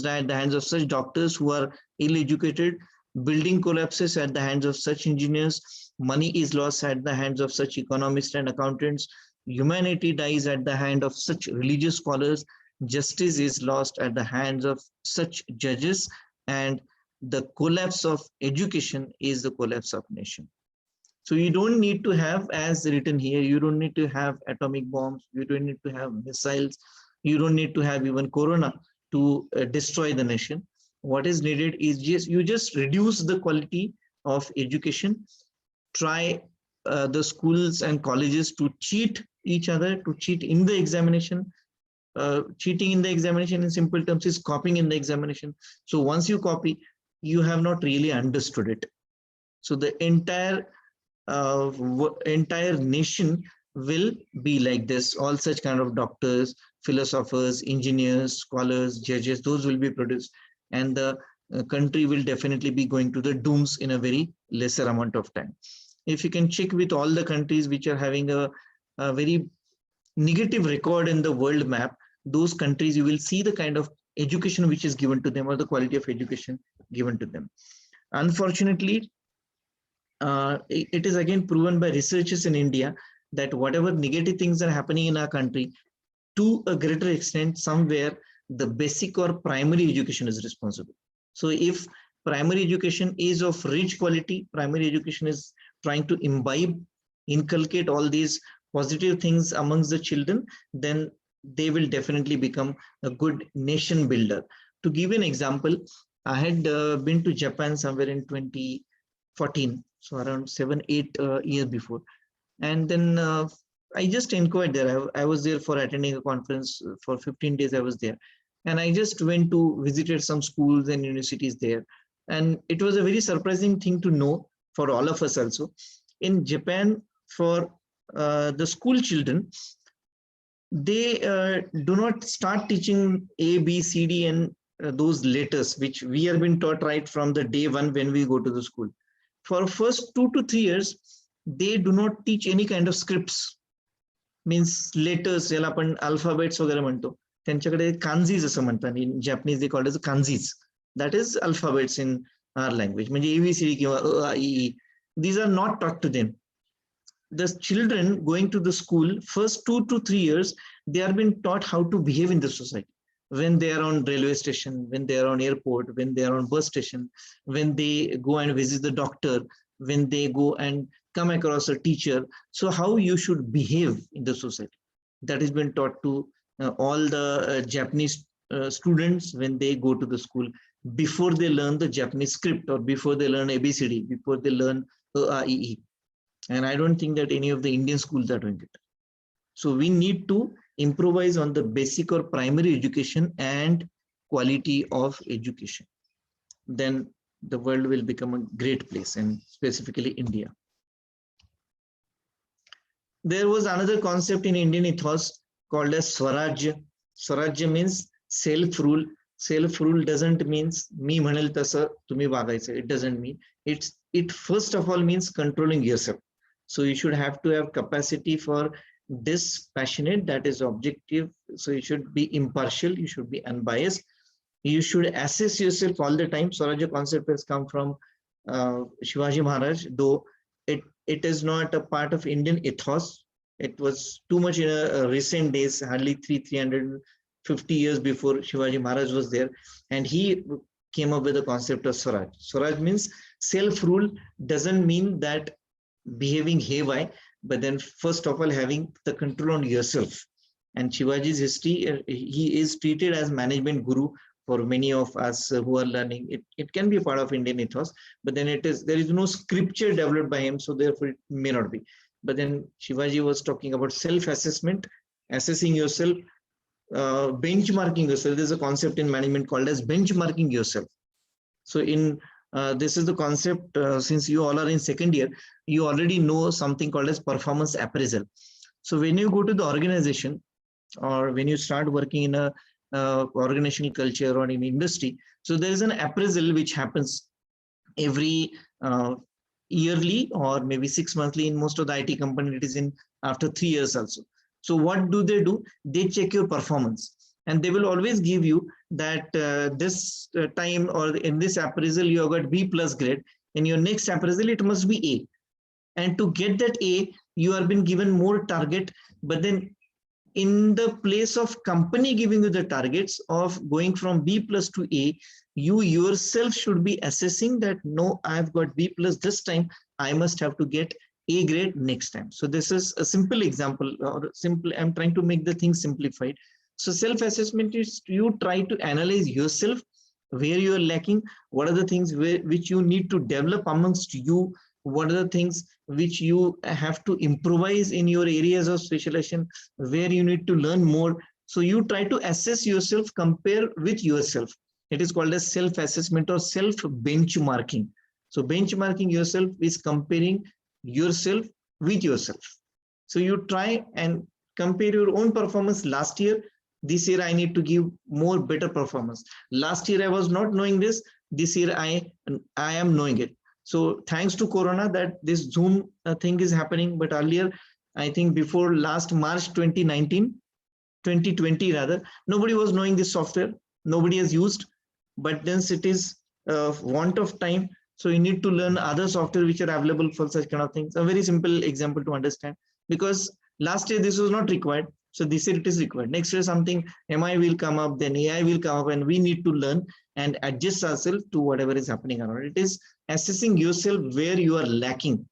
die at the hands of such doctors who are ill-educated, building collapses at the hands of such engineers, money is lost at the hands of such economists and accountants, humanity dies at the hand of such religious scholars, justice is lost at the hands of such judges, and the collapse of education is the collapse of nation. So you don't need to have, as written here, you don't need to have atomic bombs, you don't need to have missiles, you don't need to have even corona to destroy the nation. What is needed is just reduce the quality of education. Try the schools and colleges to cheat each other, to cheat in the examination. Cheating in the examination in simple terms is copying in the examination. So once you copy, you have not really understood it. So the entire nation will be like this. All such kind of doctors, philosophers, engineers, scholars, judges, those will be produced, and the country will definitely be going to the dooms in a very lesser amount of time. If you can check with all the countries which are having a very negative record in the world map, those countries, you will see the kind of education which is given to them, or the quality of education given to them. Unfortunately, it is again proven by researchers in India that whatever negative things are happening in our country, to a greater extent, somewhere the basic or primary education is responsible. So if primary education is of rich quality, primary education is trying to imbibe, inculcate all these positive things amongst the children, then they will definitely become a good nation builder. To give an example, I had been to Japan somewhere in 2014, so around 7-8 years before, and then I just inquired there. I was there for attending a conference for 15 days. I was there, and I just went to visited some schools and universities there, and it was a very surprising thing to know for all of us also. In Japan, for the school children, they do not start teaching A, B, C, D, and those letters, which we have been taught right from the day one when we go to the school. For first 2 to 3 years, they do not teach any kind of scripts, means letters, ज्याला आपण alphabets वगैरे म्हणतो. त्यांच्याकडे kanjis असं म्हणतात. In Japanese they call it as kanjis. That is alphabets in our language. म्हणजे ABCD किंवा A, I, E. These are not taught to them. The children going to the school, first 2 to 3 years, they are being taught how to behave in the society. When they are on railway station, when they are on airport, when they are on bus station, when they go and visit the doctor, when they go and come across a teacher. So how you should behave in the society. That has been taught to all the Japanese students when they go to the school, before they learn the Japanese script, or before they learn ABCD, before they learn E. And I don't think that any of the Indian schools are doing it. So we need to improvise on the basic or primary education and quality of education. Then the world will become a great place, and specifically India. There was another concept in Indian ethos called as Swarajya. Swarajya means self-rule. Self-rule doesn't means me म्हणेल तसं तुम्ही वागायचं. It doesn't mean. It first of all means controlling yourself. So you should have to have capacity for dispassionate, that is objective. So you should be impartial, you should be unbiased. You should assess yourself all the time. Swarajya concept has come from Shivaji Maharaj, though it is not a part of Indian ethos. It was too much in a recent days, hardly 350 years before Shivaji Maharaj was there, and he came up with the concept of Swaraj. Swaraj means self-rule. Doesn't mean that behaving haywire, but then first of all having the control on yourself. And Shivaji's history, he is treated as management guru for many of us who are learning. It can be part of Indian ethos, but then there is no scripture developed by him, so therefore it may not be. But then Shivaji was talking about self-assessment, assessing yourself, benchmarking yourself. There's a concept in management called as benchmarking yourself. So in this is the concept, since you all are in second year, you already know something called as performance appraisal. So when you go to the organization, or when you start working in a organizational culture or in industry, so there is an appraisal which happens every yearly or maybe 6 monthly. In most of the IT company, it is in after 3 years also. So what do? They check your performance, and they will always give you that this time or in this appraisal you have got B+ grade. In your next appraisal it must be A, and to get that A you are been given more target. But then in the place of company giving you the targets of going from B+ to A, you yourself should be assessing that no, I've got B+ this time, I must have to get A grade next time. So this is a simple example, or simple, I'm trying to make the thing simplified. So self-assessment is you try to analyze yourself, where you are lacking, what are the things which you need to develop amongst you, what are the things which you have to improvise in your areas of specialization, where you need to learn more. So you try to assess yourself, compare with yourself. It is called as self-assessment or self-benchmarking. So benchmarking yourself is comparing yourself with yourself. So you try and compare your own performance last year. This year I need to give more better performance. Last year I was not knowing this. This year I am knowing it. So thanks to Corona that this Zoom thing is happening. But earlier, I think before last March 2020 rather, nobody was knowing this software. Nobody has used. But then it is want of time. So you need to learn other software which are available for such kind of things. A very simple example to understand, because last year this was not required. So this year it is required. Next year something MI will come up, then AI will come up, and we need to learn and adjust ourselves to whatever is happening around. It is assessing yourself where you are lacking,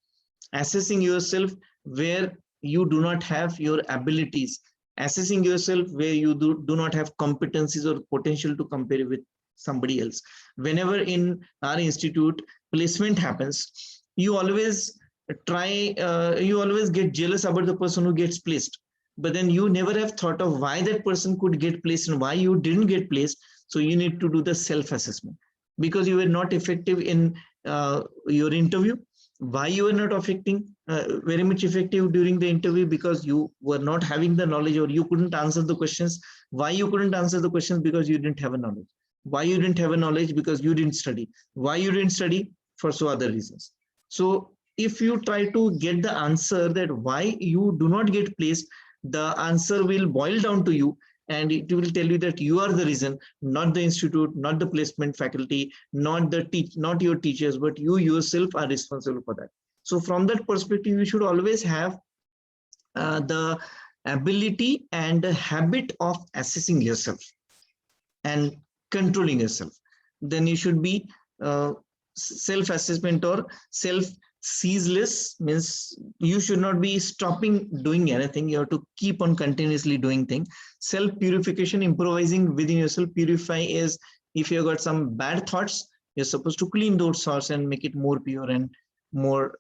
assessing yourself where you do not have your abilities, assessing yourself where you do not have competencies or potential to compare with somebody else. Whenever in our institute placement happens, you always get jealous about the person who gets placed, but then you never have thought of why that person could get placed and why you didn't get placed. So you need to do the self-assessment, because you were not effective in your interview, Why you were not affecting very much effective during the interview? Because you were not having the knowledge, or you couldn't answer the questions. Why you couldn't answer the questions? Because you didn't have a knowledge. Why you didn't have a knowledge? Because you didn't study. Why you didn't study? For so other reasons. So if you try to get the answer that why you do not get placed, the answer will boil down to you, and it will tell you that you are the reason, not the institute, not the placement faculty, not not your teachers, but you yourself are responsible for that. So from that perspective, you should always have the ability and the habit of assessing yourself and controlling yourself. Then you should be self-assessment or self-ceaseless, means you should not be stopping doing anything. You have to keep on continuously doing things. Self-purification, improvising within yourself. Purify is, if you got some bad thoughts, you're supposed to clean those thoughts and make it more pure and more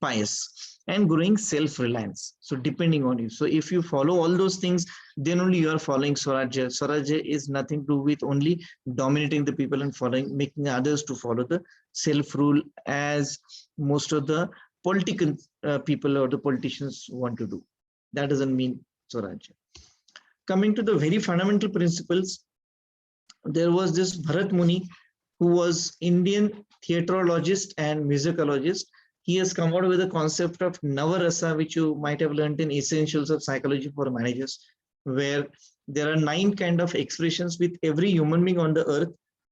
pious. And growing self-reliance, so depending on you. So if you follow all those things, then only you are following Swarajya. Swarajya is nothing to do with only dominating the people and following, making others to follow the self-rule, as most of the political people or the politicians want to do. That doesn't mean Swarajya. Coming to the very fundamental principles, there was this Bharat Muni, who was Indian theatrologist and musicologist. He has come out with a concept of Navarasa, which you might have learned in Essentials of Psychology for Managers, where there are 9 kind of expressions with every human being on the earth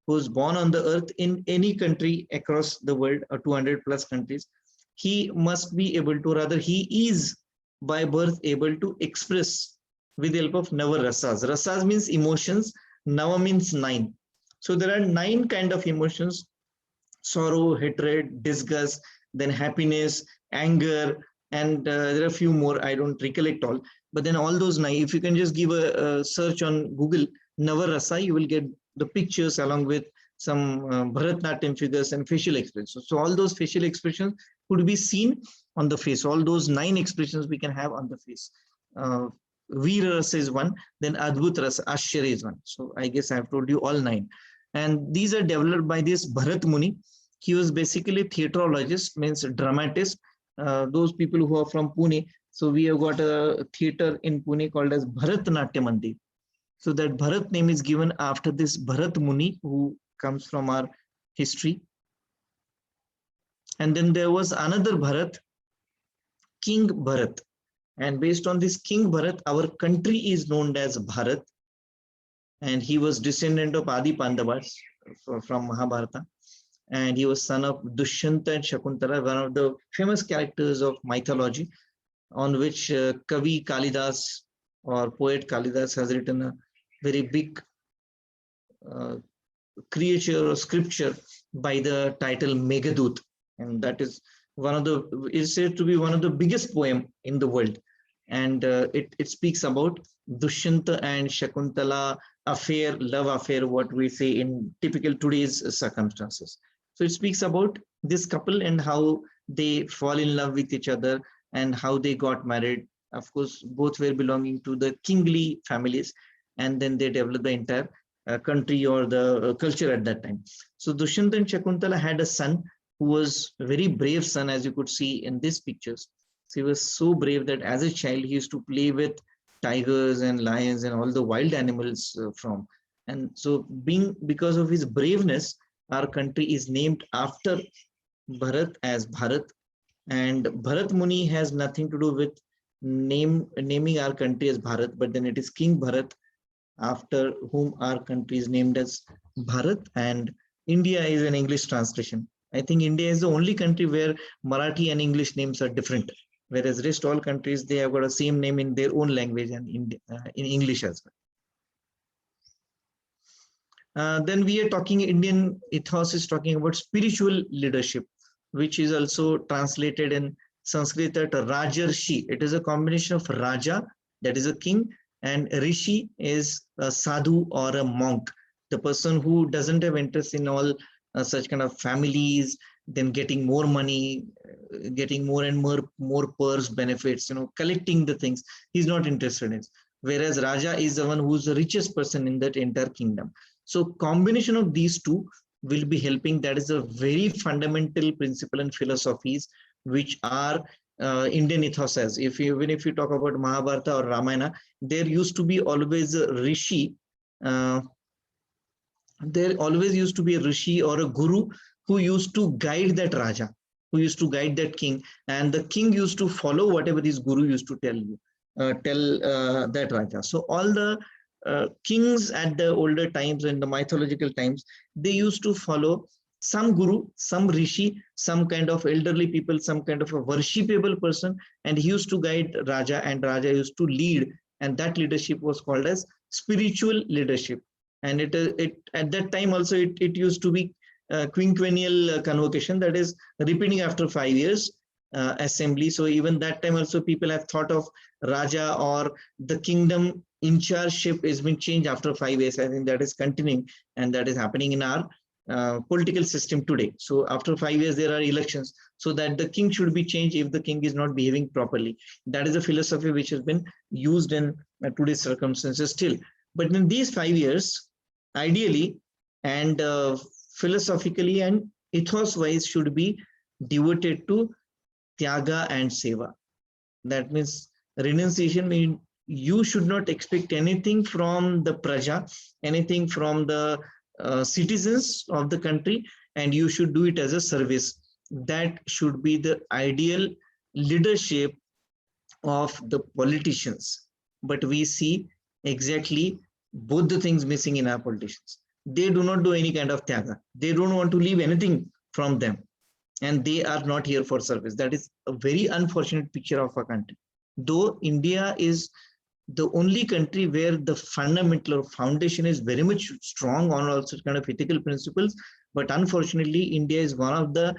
who is born on the earth in any country across the world, or 200 plus countries. He must be able to, rather he is by birth able to express with the help of Navarasas. Rasas means emotions, Nava means 9. So there are 9 kind of emotions: sorrow, hatred, disgust, then happiness, anger, and there are a few more, I don't recollect all. But then all those 9, if you can just give a search on Google, Navarasa, you will get the pictures along with some Bharatnatyam figures and facial expressions. So all those facial expressions could be seen on the face. All those 9 expressions we can have on the face. Veera Rasa is one, then Adbhut Rasa, Ashcharya is one. So I guess I have told you all 9. And these are developed by this Bharat Muni. He was basically theatrologist, means dramatist. Those people who are from Pune. So we have got a theater in Pune called as Bharatnatyam Mandir. So that Bharat name is given after this Bharat Muni, who comes from our history. And then there was another Bharat, King Bharat. And based on this King Bharat, our country is known as Bharat. And he was descendant of Adi Pandavas from Mahabharata. And he was son of Dushyanta and Shakuntala, one of the famous characters of mythology, on which Kavi Kalidas or poet Kalidas has written a very big creature or scripture by the title Meghadut. And that is one of the, is said to be one of the biggest poem in the world. And it speaks about Dushyanta and Shakuntala affair, love affair, what we say in typical today's circumstances. So it speaks about this couple and how they fall in love with each other and how they got married. Of course, both were belonging to the kingly families, and then they developed the entire country or the culture at that time. So Dushyanta and Shakuntala had a son who was a very brave son, as you could see in these pictures. So he was so brave that as a child, he used to play with tigers and lions and all the wild animals from. And so because of his braveness, our country is named after Bharat as Bharat. And Bharat Muni has nothing to do with naming our country as Bharat, but then it is King Bharat, after whom our country is named as Bharat, and India is an English translation. I think India is the only country where Marathi and English names are different, whereas rest all countries, they have got a same name in their own language and in English as well. Then we are talking, Indian ethos is talking about spiritual leadership, which is also translated in Sanskrit at Rajarshi. It is a combination of Raja, that is a king, and Rishi is a sadhu or a monk, the person who doesn't have interest in all such kind of families, then getting more money, getting more and more purse benefits, collecting the things. He's not interested in it. Whereas Raja is the one who's the richest person in that entire kingdom. So combination of these two will be helping. That is a very fundamental principle and philosophies which are Indian ethos as. Even if you talk about Mahabharata or Ramayana, there used to be always a rishi. There always used to be a rishi or a guru who used to guide that Raja, who used to guide that king, and the king used to follow whatever his guru used to tell that Raja. So all the kings at the older times and the mythological times, they used to follow some guru, some rishi, some kind of elderly people, some kind of a worshipable person, and he used to guide Raja, and Raja used to lead, and that leadership was called as spiritual leadership. And it at that time also it used to be quinquennial convocation, that is repeating after 5 years assembly. So even that time also people have thought of Raja or the kingdom in chargeship has been changed after 5 years. I think that is continuing, and that is happening in our political system today. So after 5 years there are elections, so that the king should be changed if the king is not behaving properly. That is a philosophy which has been used in today's circumstances still. But in these 5 years, ideally and philosophically and ethos wise, should be devoted to tyaga and seva. That means renunciation means you should not expect anything from the praja, anything from the citizens of the country, and you should do it as a service. That should be the ideal leadership of the politicians. But we see exactly both the things missing in our politicians. They do not do any kind of tyaga. They don't want to leave anything from them, and they are not here for service. That is a very unfortunate picture of our country. Though India is the only country where the fundamental or foundation is very much strong on all such kind of ethical principles, but unfortunately India is one of the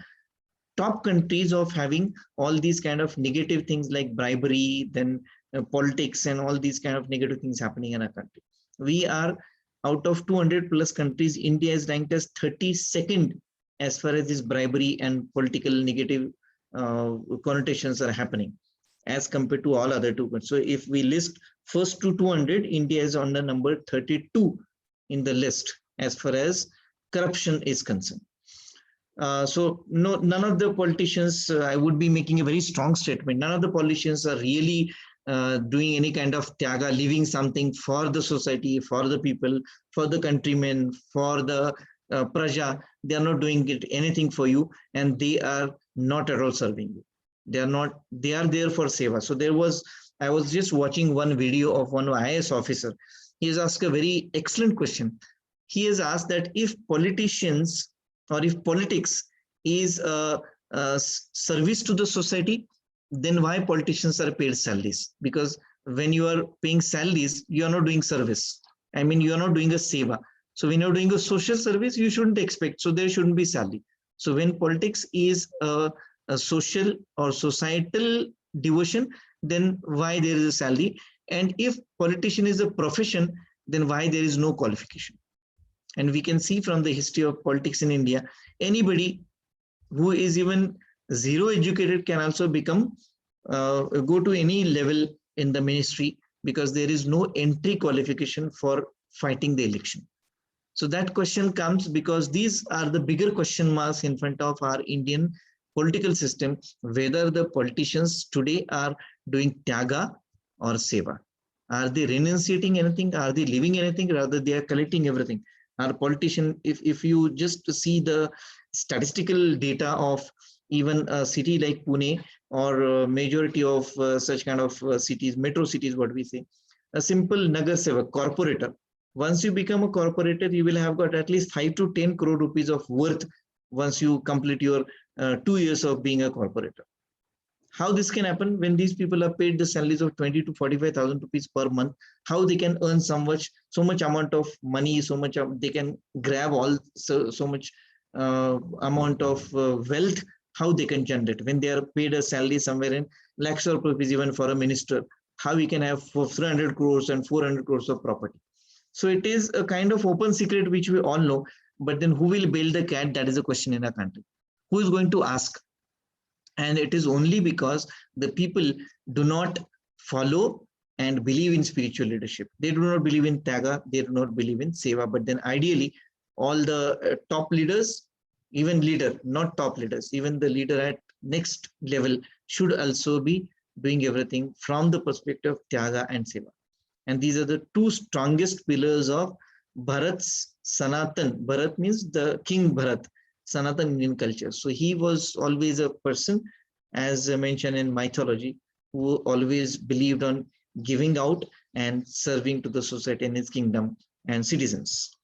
top countries of having all these kind of negative things like bribery, then politics, and all these kind of negative things happening in our country. We are, out of 200 plus countries, India is ranked as 32nd as far as this bribery and political negative connotations are happening, as compared to all other two. So if we list first to 200, India is on the number 32 in the list as far as corruption is concerned. So no, none of the politicians, I would be making a very strong statement, none of the politicians are really doing any kind of tyaga, leaving something for the society, for the people, for the countrymen, for the praja. They are not doing it, anything for you, and they are not at all serving you. They are not, they are there for seva. So I was just watching one video of one IAS officer. He has asked a very excellent question. He has asked that if politicians or if politics is a service to the society, then why politicians are paid salaries? Because when you are paying salaries, you are not doing service. I mean, you are not doing a seva. So when you're doing a social service, you shouldn't expect. So there shouldn't be salary. So when politics is a social or societal devotion, then why there is a salary? And if politician is a profession, then why there is no qualification? And we can see from the history of politics in India, anybody who is even zero educated can also become go to any level in the ministry, because there is no entry qualification for fighting the election. So that question comes because these are the bigger question marks in front of our Indian political system, whether the politicians today are doing tyaga or seva. Are they renunciating anything? Are they leaving anything? Rather, they are collecting everything. Our politician, if you just see the statistical data of even a city like Pune or majority of such kind of cities, metro cities, what we say, a simple Nagar Sevak, corporator. Once you become a corporator, you will have got at least 5 to 10 crore rupees of worth once you complete your 2 years of being a corporator. How this can happen when these people are paid the salaries of 20 to 45,000 rupees per month? How they can earn so much amount of money, so much they can grab all so much amount of wealth? How they can generate when they are paid a salary somewhere in lakhs of rupees, even for a minister? How we can have 300 crores and 400 crores of property? So it is a kind of open secret which we all know. But then who will bail the cat? That is a question in our country. Who is going to ask? And it is only because the people do not follow and believe in spiritual leadership. They do not believe in tyaga. They do not believe in seva. But then ideally, all the top leaders, even leader, not top leaders, even the leader at next level should also be doing everything from the perspective of Tyaga and Seva. And these are the two strongest pillars of Bharat's Sanatan. Bharat means the King Bharat, Sanatan Indian culture. So he was always a person, as mentioned in mythology, who always believed on giving out and serving to the society and his kingdom and citizens.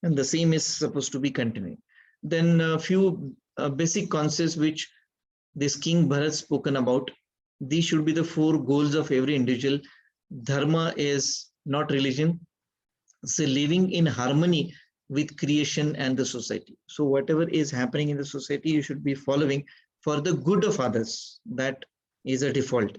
And the same is supposed to be continuing. Then a few basic concepts which this King Bharat spoken about. These should be the 4 goals of every individual. Dharma is not religion. So living in harmony with creation and the society. So whatever is happening in the society, you should be following for the good of others. That is a default.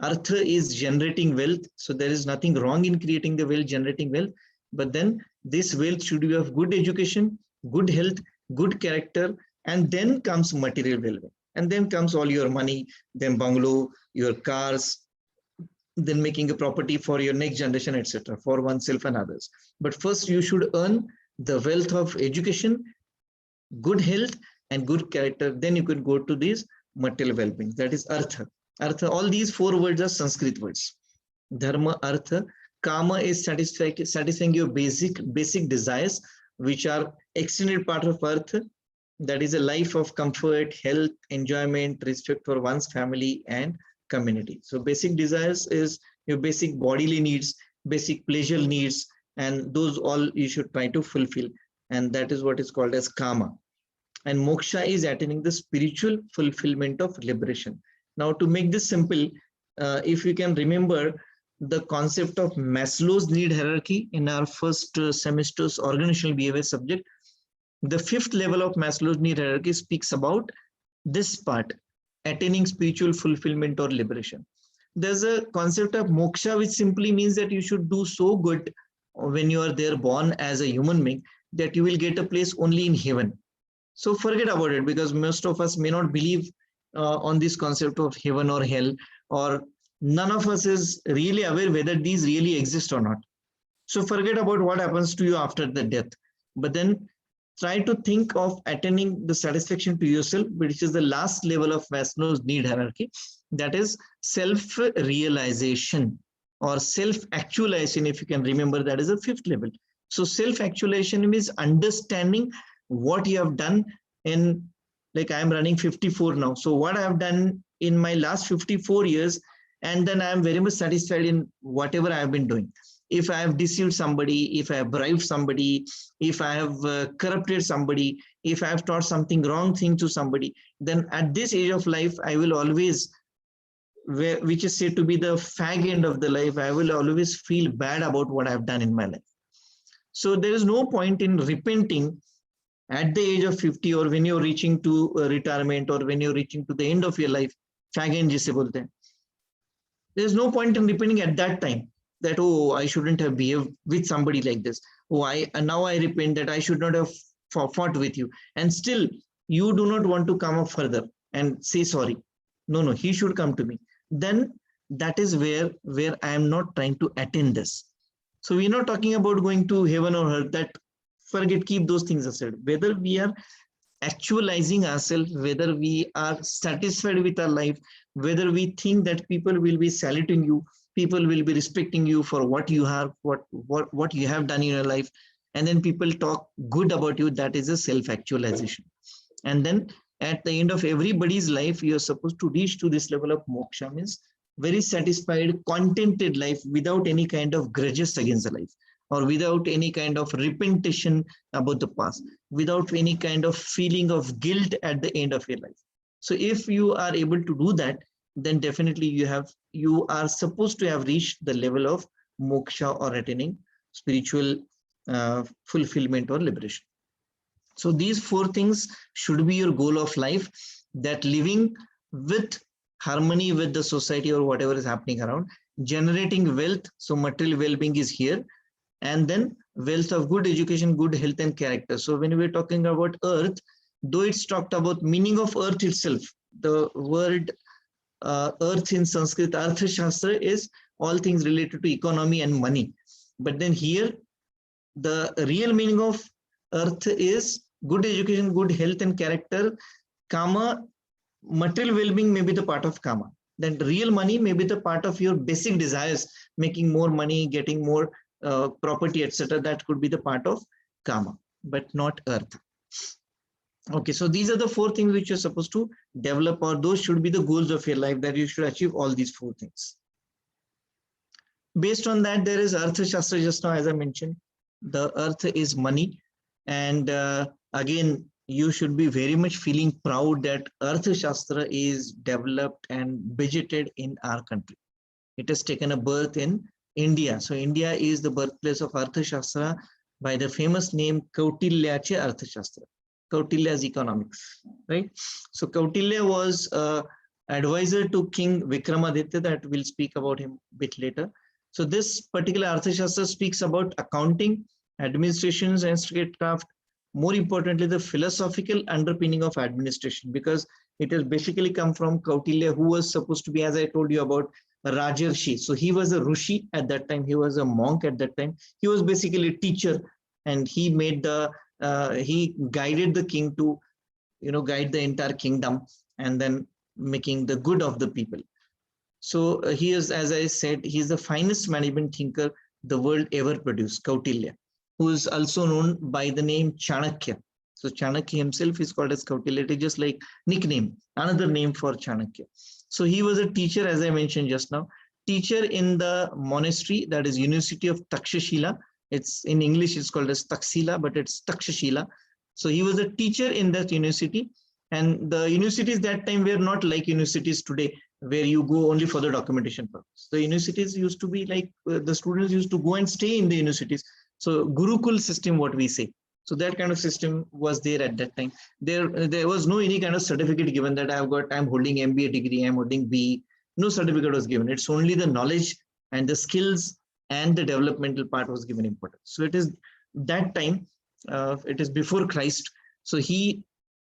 Artha is generating wealth. So there is nothing wrong in creating the wealth, generating wealth. But then this wealth should be of good education, good health, good character, and then comes material well-being. And then comes all your money, then bungalow, your cars, then making a property for your next generation, etc., for oneself and others. But first you should earn the wealth of education, good health, and good character. Then you could go to these material well-being. That is artha. Artha, all these 4 words are Sanskrit words. Dharma, artha. Kama is satisfying your basic desires, which are extended part of artha. That is a life of comfort, health, enjoyment, respect for one's family and community. So basic desires is your basic bodily needs, basic pleasure needs, and those all you should try to fulfill. And that is what is called as kama. And moksha is attaining the spiritual fulfillment of liberation. Now, to make this simple, if you can remember the concept of Maslow's need hierarchy in our first semester's organizational behavior subject, the 5th level of Maslow's need hierarchy speaks about this part, attaining spiritual fulfillment or liberation. There's a concept of moksha, which simply means that you should do so good when you are there born as a human being that you will get a place only in heaven. So forget about it, because most of us may not believe on this concept of heaven or hell, or none of us is really aware whether these really exist or not. So forget about what happens to you after the death. But then try to think of attaining the satisfaction to yourself, which is the last level of Maslow's need hierarchy. That is self-realization or self-actualization. If you can remember, that is a 5th level. So self-actualization means understanding what you have done in, like I am running 54 now. So what I have done in my last 54 years, and then I am very much satisfied in whatever I have been doing. If I have deceived somebody, if I have bribed somebody, if I have corrupted somebody, if I have taught something wrong thing to somebody, then at this age of life, I will always, which is said to be the fag end of the life, I will always feel bad about what I have done in my life. So there is no point in repenting at the age of 50, or when you're reaching to retirement, or when you're reaching to the end of your life. Fag end jise bolte hain. There's no point in repenting at that time that, oh, I shouldn't have behaved with somebody like this. Oh, now I repent that I should not have fought with you. And still, you do not want to come up further and say sorry. No, he should come to me. Then that is where I am not trying to attain this. So we're not talking about going to heaven or earth. That forget, keep those things aside. Whether we are actualizing ourselves, whether we are satisfied with our life, whether we think that people will be saluting you, people will be respecting you for what you have, what you have done in your life, and then people talk good about you, that is a self-actualization. And then at the end of everybody's life, you're supposed to reach to this level of moksha, means very satisfied, contented life without any kind of grudges against the life, or without any kind of repentation about the past, without any kind of feeling of guilt at the end of your life. So if you are able to do that, then definitely you are supposed to have reached the level of moksha, or attaining spiritual fulfillment or liberation. So these 4 things should be your goal of life, that living with harmony with the society or whatever is happening around, generating wealth. So material well-being is here, and then wealth of good education, good health and character. So when we're talking about earth, though it's talked about meaning of earth itself, the word earth in Sanskrit, Arthashastra, is all things related to economy and money. But then here, the real meaning of earth is good education, good health and character. Kama, material well-being may be the part of kama. Then real money may be the part of your basic desires, making more money, getting more property, etc. That could be the part of kama, but not earth. Okay, so these are the 4 things which you're supposed to develop, or those should be the goals of your life, that you should achieve all these 4 things. Based on that, there is Artha Shastra. Just now, as I mentioned, the earth is money. And again, you should be very much feeling proud that Artha Shastra is developed and budgeted in our country. It has taken a birth in India. So India is the birthplace of Artha Shastra by the famous name Kautilyache Artha Shastra. Kautilya's economics, right? So Kautilya was advisor to King Vikramaditya, that we'll speak about him a bit later. So this particular Arthashastra speaks about accounting, administrations and statecraft, more importantly, the philosophical underpinning of administration, because it has basically come from Kautilya, who was supposed to be, as I told you about, a Rajarshi. So he was a Rishi at that time, he was a monk at that time, he was basically a teacher, and he made the, he guided the king to, guide the entire kingdom and then making the good of the people. So he is, as I said, he is the finest management thinker the world ever produced, Kautilya, who is also known by the name Chanakya. So Chanakya himself is called as Kautilya. It is just like nickname, another name for Chanakya. So he was a teacher, as I mentioned just now, teacher in the monastery, that is University of Takshashila. It's in English, it's called as Taksila, but it's Takshashila. So he was a teacher in that university. And the universities that time were not like universities today, where you go only for the documentation purpose. The universities used to be like, the students used to go and stay in the universities. So Gurukul system, what we say. So that kind of system was there at that time. There was no any kind of certificate given that I'm holding MBA degree, I'm holding BE. No certificate was given. It's only the knowledge and the skills and the developmental part was given importance. So it is that time, it is before Christ. So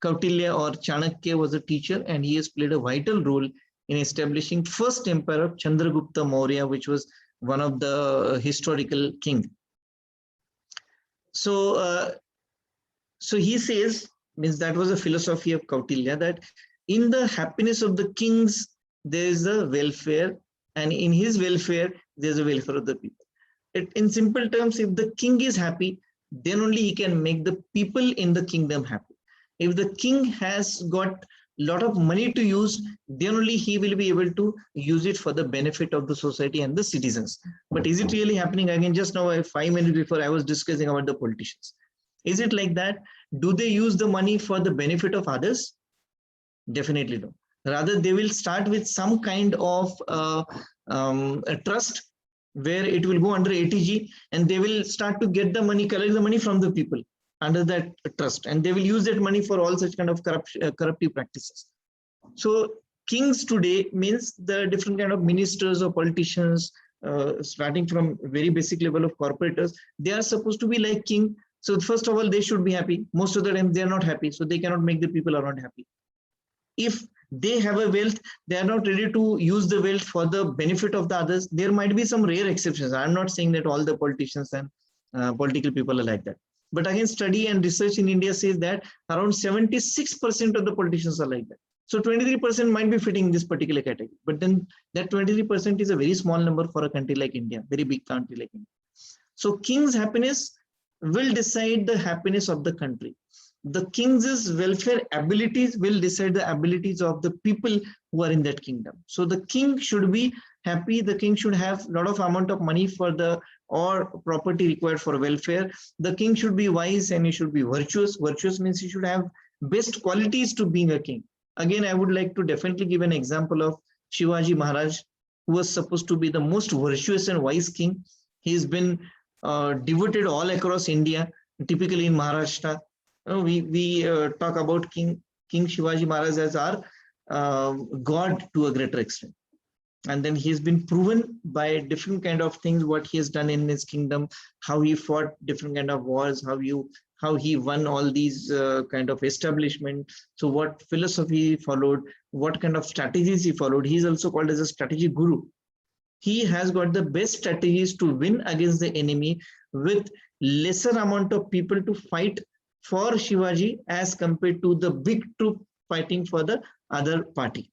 Kautilya or Chanakya was a teacher, and he has played a vital role in establishing first empire of Chandragupta Maurya, which was one of the historical king. So, so he says, means that was a philosophy of Kautilya, that in the happiness of the kings, there is a welfare, and in his welfare, there's a welfare of the people. In simple terms, if the king is happy, then only he can make the people in the kingdom happy. If the king has got a lot of money to use, then only he will be able to use it for the benefit of the society and the citizens. But is it really happening? Again, just now, 5 minutes before, I was discussing about the politicians. Is it like that? Do they use the money for the benefit of others? Definitely no. Rather, they will start with some kind of a trust where it will go under ATG, and they will start to get the money, collect the money from the people under that trust, and they will use that money for all such kind of corruptive practices. So kings today means the different kind of ministers or politicians, starting from very basic level of corporators, they are supposed to be like king. So first of all, they should be happy. Most of the time they are not happy, so they cannot make the people around happy. If they have a wealth, they are not ready to use the wealth for the benefit of the others. There might be some rare exceptions. I'm not saying that all the politicians and political people are like that. But again, study and research in India says that around 76% of the politicians are like that. So 23% might be fitting this particular category. But then that 23% is a very small number for a country like India, very big country like India. So king's happiness will decide the happiness of the country. The king's welfare abilities will decide the abilities of the people who are in that kingdom. So the king should be happy. The king should have a lot of amount of money for the or property required for welfare. The king should be wise and he should be virtuous. Virtuous means he should have best qualities to being a king. Again, I would like to definitely give an example of Shivaji Maharaj, who was supposed to be the most virtuous and wise king. He's been devoted all across India, typically in Maharashtra. We talk about King Shivaji Maharaj as our God to a greater extent. And then he's been proven by different kind of things, what he has done in his kingdom, how he fought different kind of wars, how he won all these kind of establishment. So what philosophy he followed, what kind of strategies he followed. He's also called as a strategic guru. he has got the best strategies to win against the enemy with lesser amount of people to fight for Shivaji as compared to the big troop fighting for the other party.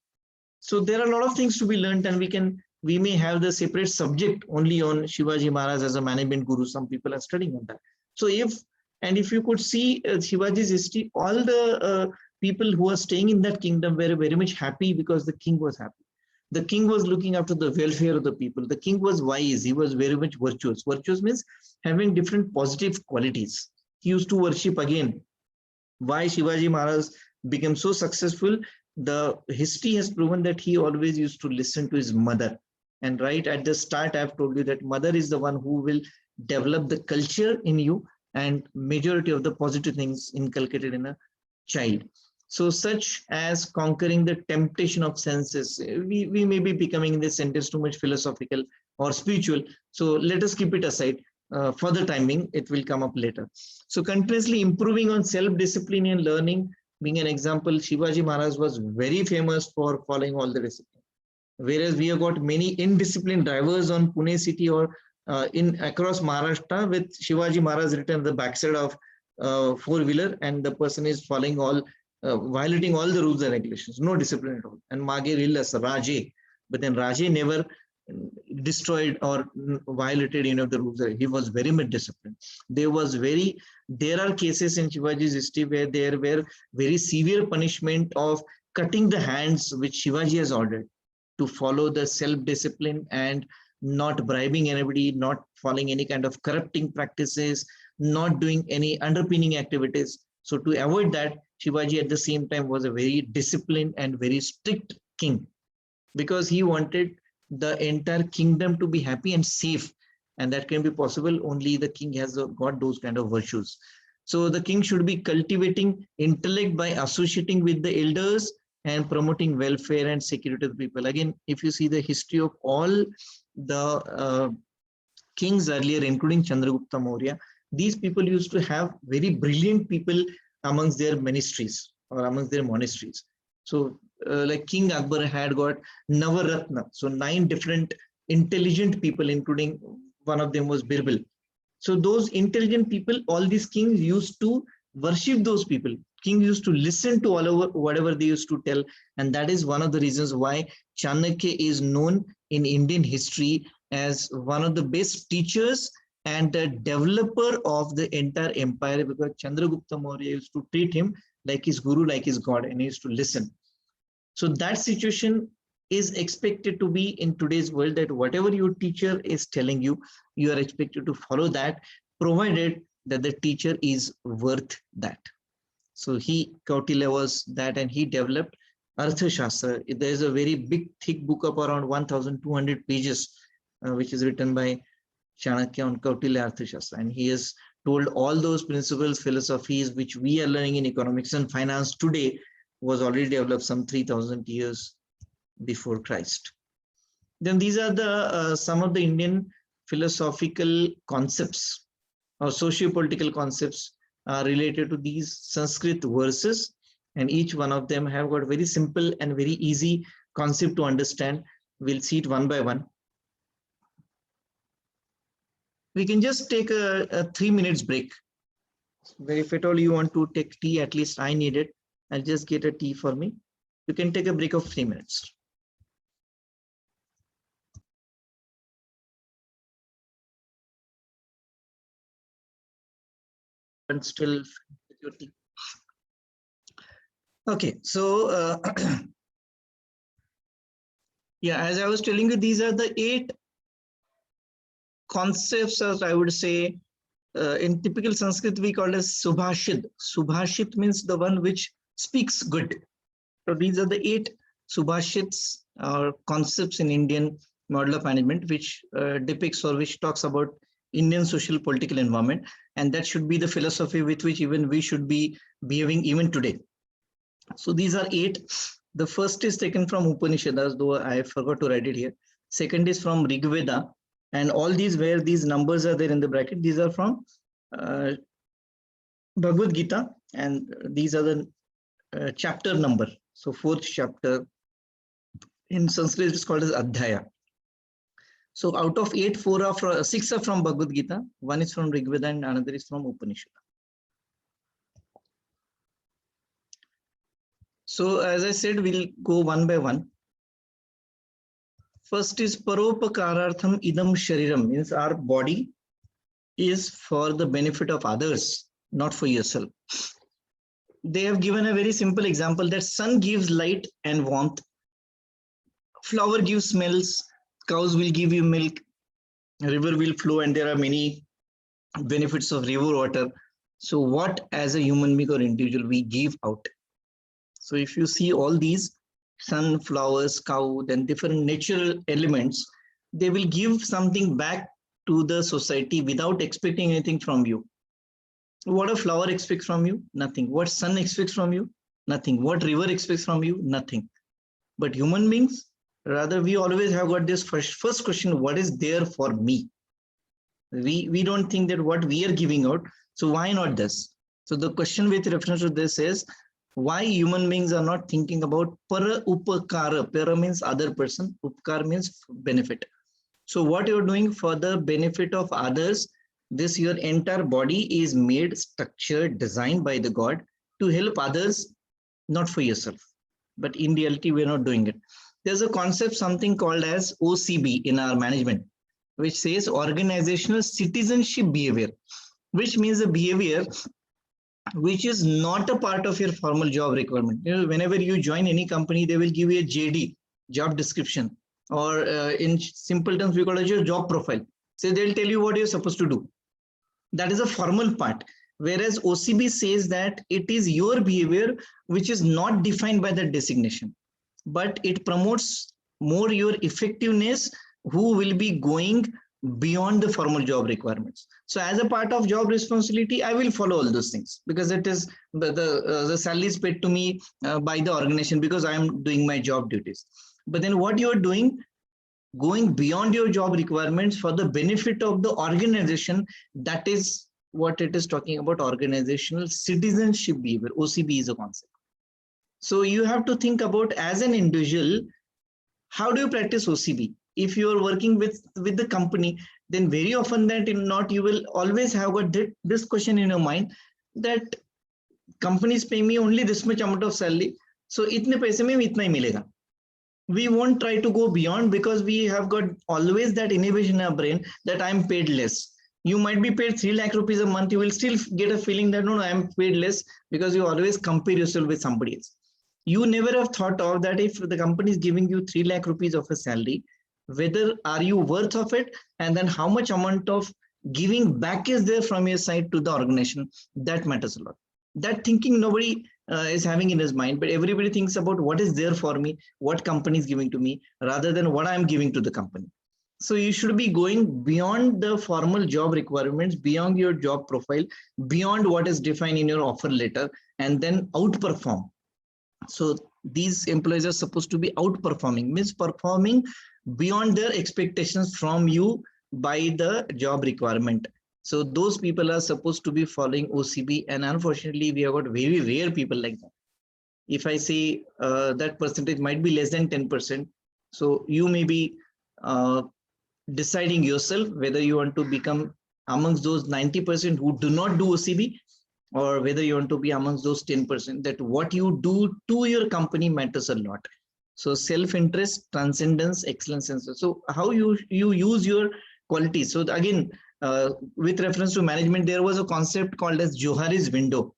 So there are a lot of things to be learned, and we may have the separate subject only on Shivaji Maharaj as a management guru. Some people are studying on that. So if you could see Shivaji's history, all the people who are staying in that kingdom were very much happy because the king was happy. The king was looking after the welfare of the people. The king was wise. He was very much virtuous. Virtuous means having different positive qualities. He used to worship again. Why Shivaji Maharaj became so successful? The history has proven that he always used to listen to his mother. And right at the start, I've told you that mother is the one who will develop the culture in you, and majority of the positive things inculcated in a child. So such as conquering the temptation of senses. We may be becoming in this sentence too much philosophical or spiritual. So let us keep it aside. For the timing, it will come up later. So continuously improving on self-discipline and learning. Being an example, Shivaji Maharaj was very famous for following all the discipline. Whereas we have got many indisciplined drivers on Pune city or across Maharashtra with Shivaji Maharaj written on the backside of four-wheeler, and the person is following all, violating all the rules and regulations, no discipline at all. And Mage Lillas, Raje, but then Raje never destroyed or violated any of the rules. He was very much disciplined. There are cases in Shivaji's history where there were very severe punishment of cutting the hands, which Shivaji has ordered to follow the self-discipline and not bribing anybody, not following any kind of corrupting practices, not doing any underpinning activities. So to avoid that, Shivaji at the same time was a very disciplined and very strict king, because he wanted the entire kingdom to be happy and safe, and that can be possible only the king has got those kind of virtues. So the king should be cultivating intellect by associating with the elders and promoting welfare and security of the people. Again, if you see the history of all the kings earlier, including Chandragupta Maurya, these people used to have very brilliant people amongst their ministries or amongst their monasteries. So like King Akbar had got Navaratna, so 9 different intelligent people, including one of them was Birbal. So those intelligent people, all these kings used to worship those people. King used to listen to all over whatever they used to tell, and that is one of the reasons why Chanakya is known in Indian history as one of the best teachers and the developer of the entire empire, because Chandragupta Maurya used to treat him like his guru, like his god, and he used to listen. So that situation is expected to be in today's world, that whatever your teacher is telling you, you are expected to follow that, provided that the teacher is worth that. So Kautilya was that, and he developed Arthashastra. There is a very big, thick book of around 1,200 pages, which is written by Chanakya on Kautilya Arthashastra. And he has told all those principles, philosophies, which we are learning in economics and finance today, was already developed some 3,000 years before Christ. Then these are the some of the Indian philosophical concepts or socio-political concepts related to these Sanskrit verses, and each one of them have got very simple and very easy concept to understand. We'll see it one by one. We can just take a 3 minutes break. If at all you want to take tea, at least I need it. I'll just get a tea for me. You can take a break of 3 minutes. And still your tea. Okay, so yeah, as I was telling you, these are the 8 concepts, as I would say, in typical Sanskrit we call as Subhashit. Subhashit means the one which speaks good. So these are the 8 Subhashits or concepts in Indian model of management, which depicts or which talks about Indian social political environment, and that should be the philosophy with which even we should be behaving even today. So these are 8. The first is taken from Upanishads, though I forgot to write it here. Second is from Rig Veda, and all these where these numbers are there in the bracket, these are from Bhagavad Gita, and these are the chapter number. So 4th chapter in Sanskrit is called as Adhyaya. So out of 8, 4 are from, 6 are from Bhagavad Gita, 1 is from Rig Veda and another is from Upanishad. So as I said, we'll go one by one. First is Paropakarartham idam shariram, means our body is for the benefit of others, not for yourself. They have given a very simple example that sun gives light and warmth, flower gives smells, cows will give you milk, river will flow, and there are many benefits of river water. So what as a human being or individual we give out? So if you see all these sun, flowers, cow, then different natural elements, they will give something back to the society without expecting anything from you. What a flower expects from you? Nothing. What sun expects from you? Nothing. What river expects from you? Nothing. But human beings, rather, we always have got this first question, what is there for me? We don't think that what we are giving out, so why not this? So the question with reference to this is, why human beings are not thinking about para upakara? Para means other person, upkar means benefit. So what you're doing for the benefit of others, this your entire body is made, structured, designed by the God to help others, not for yourself. But in reality, we're not doing it. There's a concept, something called as OCB in our management, which says organizational citizenship behavior, which means a behavior which is not a part of your formal job requirement. You know, whenever you join any company, they will give you a JD, job description, or in simple terms, we call it your job profile. So they'll tell you what you're supposed to do. That is a formal part. Whereas OCB says that it is your behavior which is not defined by that designation, but it promotes more your effectiveness, who will be going beyond the formal job requirements. So as a part of job responsibility, I will follow all those things because it is the salary is paid to me by the organization because I am doing my job duties. But then what you are doing, going beyond your job requirements for the benefit of the organization, that is what it is talking about, organizational citizenship behavior. OCB is a concept. So you have to think about, as an individual, how do you practice OCB? If you are working with the company, then very often that not you will always have got this question in your mind, that companies pay me only this much amount of salary, so itne paise mein itna hi milega. We won't try to go beyond because we have got always that inhibition in our brain that I'm paid less. You might be paid 3 lakh rupees a month, you will still get a feeling that no, I'm paid less, because you always compare yourself with somebody else. You never have thought of that if the company is giving you 3 lakh rupees of a salary, whether are you worth of it, and then how much amount of giving back is there from your side to the organization. That matters a lot. That thinking nobody is having in his mind, but everybody thinks about what is there for me, what company is giving to me, rather than what I'm giving to the company. So you should be going beyond the formal job requirements, beyond your job profile, beyond what is defined in your offer letter, and then outperform. So these employees are supposed to be outperforming, means performing beyond their expectations from you by the job requirement. So those people are supposed to be following OCB, and unfortunately we have got very rare people like that. If I say that percentage might be less than 10%, so you may be deciding yourself whether you want to become amongst those 90% who do not do OCB, or whether you want to be amongst those 10%, that what you do to your company matters a lot. So self-interest, transcendence, excellence. So how you use your qualities. So again, with reference to management, there was a concept called as Johari's window.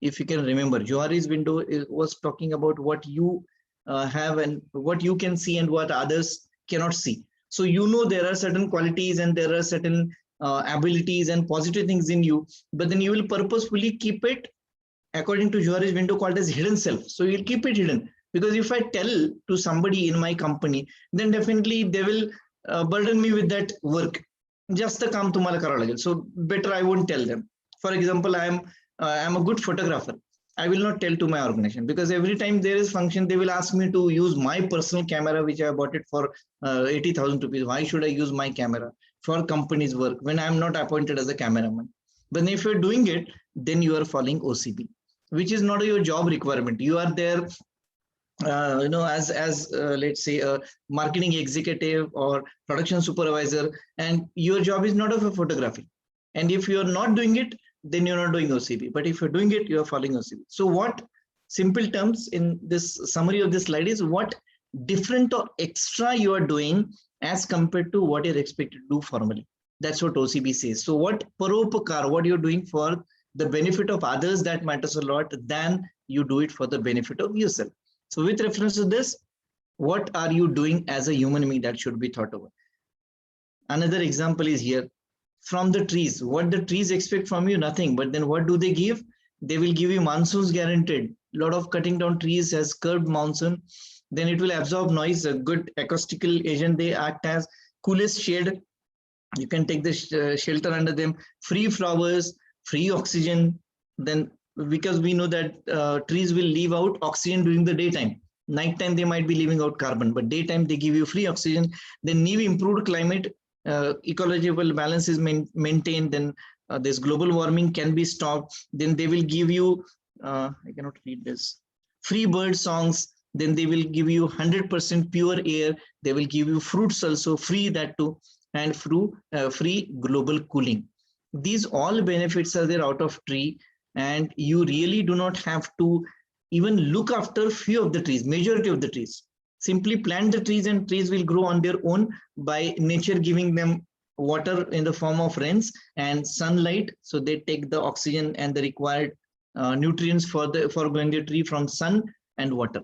If you can remember, Johari's window was talking about what you have and what you can see and what others cannot see. So you know there are certain qualities and there are certain abilities and positive things in you, but then you will purposefully keep it according to Johari's window called as hidden self. So you'll keep it hidden, because if I tell to somebody in my company, then definitely they will burden me with that work. Just the काम तुम्हाला करावं लागेल. So better I won't tell them. For example, I am a good photographer. I will not tell to my organization, because every time there is function, they will ask me to use my personal camera, which I bought it for 80,000 rupees. Why should I use my camera for company's work when I am not appointed as a cameraman? But if you're doing it, then you are following OCB, which is not your job requirement. You are there as let's say a marketing executive or production supervisor, and your job is not of a photography. And if you're not doing it, then you're not doing OCB. But if you're doing it, you're following OCB. So what simple terms in this summary of this slide is what different or extra you are doing as compared to what you're expected to do formally. That's what OCB says. So what paropakar, what you're doing for the benefit of others, that matters a lot than you do it for the benefit of yourself. So with reference to this, what are you doing as a human being, that should be thought over. Another example is here from the trees. What the trees expect from you? Nothing. But then what do they give? They will give you monsoons guaranteed. A lot of cutting down trees has curbed monsoon. Then it will absorb noise, a good acoustical agent. They act as coolest shade. You can take the shelter under them. Free flowers, free oxygen. Then because we know that trees will leave out oxygen during the daytime. Nighttime they might be leaving out carbon, but daytime they give you free oxygen. Then new improved climate, ecological balance is maintained. Then this global warming can be stopped. Then they will give you, I cannot read this, free bird songs. Then they will give you 100% pure air. They will give you fruits also, free that too, and free global cooling. These all benefits are there out of tree, and you really do not have to even look after few of the trees, majority of the trees. Simply plant the trees and trees will grow on their own by nature giving them water in the form of rains and sunlight. So they take the oxygen and the required nutrients for growing the tree from sun and water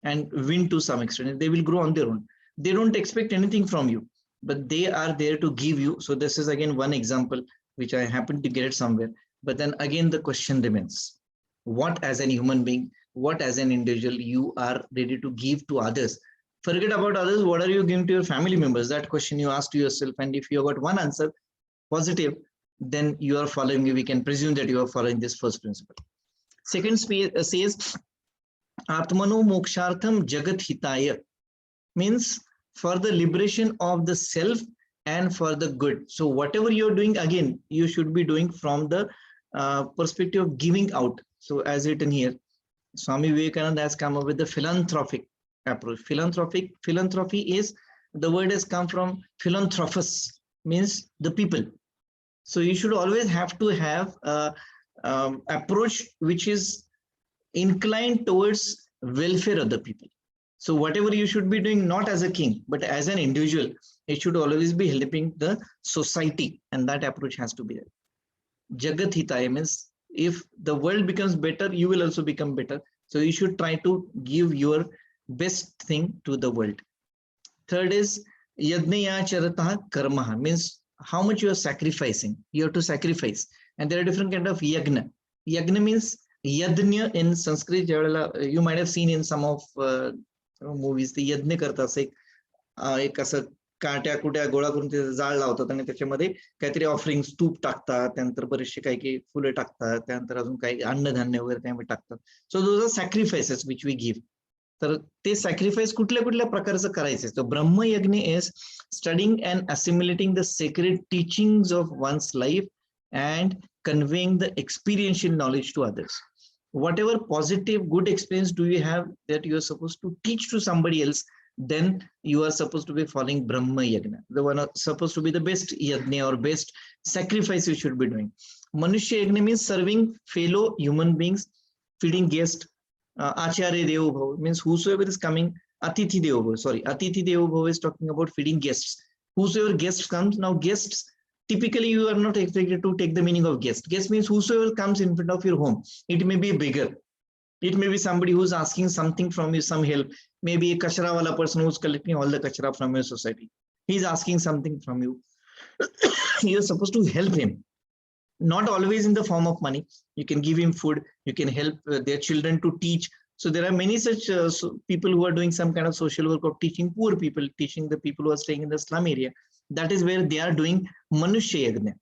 and wind to some extent. They will grow on their own. They don't expect anything from you, but they are there to give you. So this is again one example which I happen to get it somewhere. But then again, the question remains, what as an human being, what as an individual you are ready to give to others? Forget about others. What are you giving to your family members? That question you ask to yourself. And if you got one answer, positive, then you are following, we can presume that you are following this first principle. Second says, Atmano mokshartham jagat hitaya, means for the liberation of the self and for the good. So whatever you're doing, again, you should be doing from the perspective of giving out. So as written here, Swami Vivekananda has come up with the philanthropic approach. Philanthropy is, the word has come from philanthropos, means the people. So you should always have to have a approach which is inclined towards welfare of the people. So whatever you should be doing, not as a king, but as an individual, it should always be helping the society, and that approach has to be there. Jagat Hitaya means if the world becomes better, you will also become better. So you should try to give your best thing to the world. Third is Yajnaya Charataha Karmaha, means how much you are sacrificing. You have to sacrifice. And there are different kind of yagna. Yagna means yadnya in Sanskrit. You might have seen in some of movies, the yadnya kartas एक असं काट्या कुट्या गोळा करून ते जाळ लावतात आणि त्याच्यामध्ये काहीतरी ऑफरिंग्स तूप टाकतात, त्यानंतर बरेचसे काही काही फुलं टाकतात, त्यानंतर अजून काही अन्नधान्य वगैरे त्यामध्ये टाकतात. So those are sacrifices which we give. तर ते सॅक्रिफाईस कुठल्या कुठल्या प्रकारचं करायचं. तर Brahmayajna is studying and assimilating the sacred teachings of one's life and conveying the experiential knowledge to others. Whatever positive, good experience do you have that you are supposed to teach to somebody else, then you are supposed to be following Brahma Yajna. The one supposed to be the best yajna or best sacrifice you should be doing. Manushya Yajna means serving fellow human beings, feeding guests. Acharya Devo Bhava means whosoever is coming. Atithi Devo Bhava, sorry, Atithi Devo Bhava is talking about feeding guests. Whosoever guest comes, now guests, typically you are not expected to take the meaning of guest. Guest means whosoever comes in front of your home. It may be bigger. It may be somebody who's asking something from you, some help. Maybe a kachra wala person who's collecting all the kachra from your society. He's asking something from you. You're supposed to help him. Not always in the form of money. You can give him food. You can help their children to teach. So there are many such people who are doing some kind of social work of teaching poor people, teaching the people who are staying in the slum area. That is where they are doing Manushya Yajna.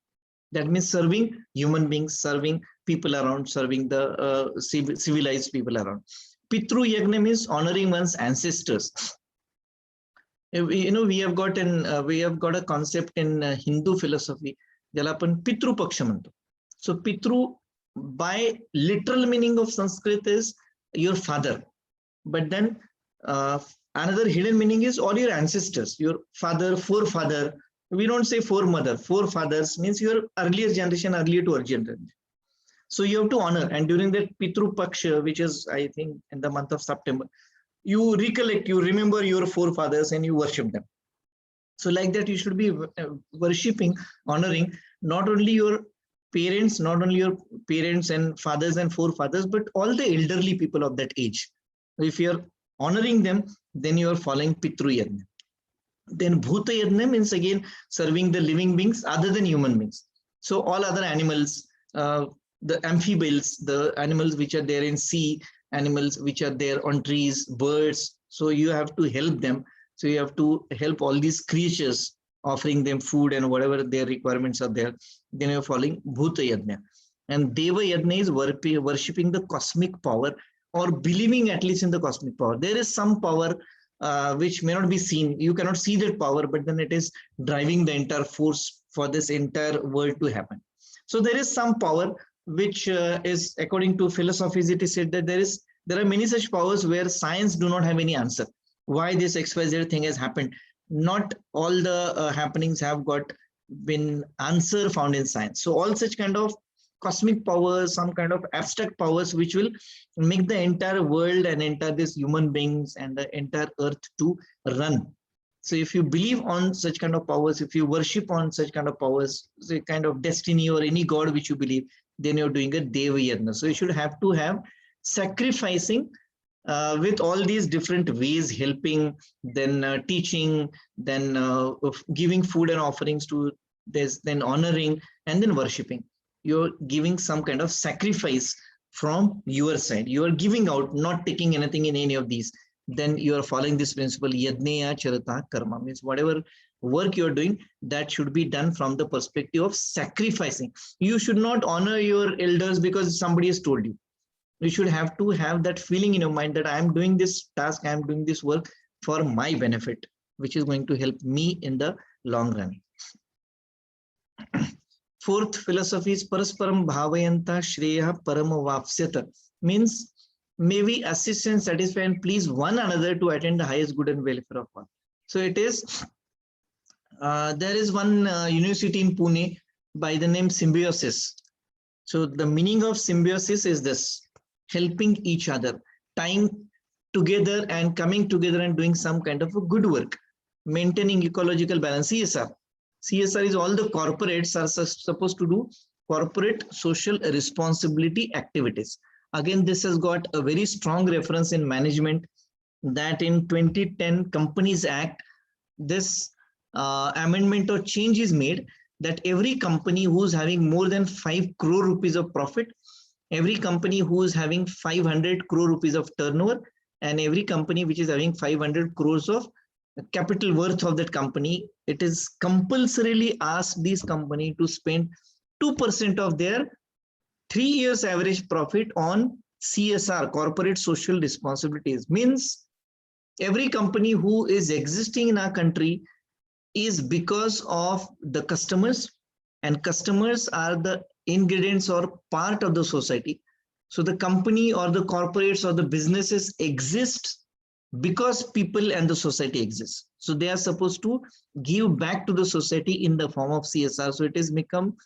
That means serving human beings, serving people around, serving the civilized people around. Pitru Yajna means honoring one's ancestors. You know, we have got a concept in Hindu philosophy. ज्याला आपण पितृ पक्ष म्हणतो. So Pitru, by literal meaning of Sanskrit, is your father. But then another hidden meaning is all your ancestors, your father, forefather. We don't say foremother, forefathers means your earlier generation, earlier to our generation. So you have to honor, and during that Pitru Paksha, which is I think in the month of September, you recollect, you remember your forefathers and you worship them. So like that, you should be worshipping, honoring not only your parents, and fathers and forefathers, but all the elderly people of that age. If you're honoring them, then you are following Pitru Yajna. Then Bhuta Yajna means again serving the living beings other than human beings. So all other animals, the amphibians, the animals which are there in sea, animals which are there on trees, birds. So you have to help them. So you have to help all these creatures, offering them food and whatever their requirements are there. Then you're following Bhuta Yajna. And Deva Yajna is worshipping the cosmic power, or believing at least in the cosmic power. There is some power which may not be seen. You cannot see that power, but then it is driving the entire force for this entire world to happen. So there is some power which is, according to philosophies, it is said that there are many such powers where science do not have any answer. Why this XYZ thing has happened? Not all the happenings have been answer found in science. So all such kind of cosmic powers, some kind of abstract powers, which will make the entire world and entire this human beings and the entire earth to run. So if you believe on such kind of powers, if you worship on such kind of powers, a kind of destiny or any god which you believe, then you're doing a Deva Yajna. So you should have to have sacrificing with all these different ways, helping, then teaching, then giving food and offerings to this, then honoring, and then worshipping. You're giving some kind of sacrifice from your side. You are giving out, not taking anything in any of these. Then you are following this principle, Yajneya Charata Karma, means whatever work you're doing, that should be done from the perspective of sacrificing. You should not honor your elders because somebody has told you. You should have to have that feeling in your mind that I am doing this task, I am doing this work for my benefit, which is going to help me in the long run. Fourth philosophy is Parasparam Bhavayanta Shreya Parama Vapsyata, means may we assist and satisfy and please one another to attain the highest good and welfare of all. So it is, there is one university in Pune by the name Symbiosis. So the meaning of symbiosis is this: helping each other, tying together and coming together and doing some kind of a good work, maintaining ecological balance, CSR. CSR is all the corporates are supposed to do corporate social responsibility activities. Again, this has got a very strong reference in management, that in 2010 Companies Act, this amendment or change is made that every company who's having more than 5 crore rupees of profit, every company who is having 500 crore rupees of turnover, and every company which is having 500 crores of capital worth of that company, it is compulsorily asked these company to spend 2% of their 3 years average profit on CSR, corporate social responsibilities. Means every company who is existing in our country is because of the customers, and customers are the ingredients or part of the society. So the company or the corporates or the businesses exist because people and the society exists. So they are supposed to give back to the society in the form of CSR. So it has become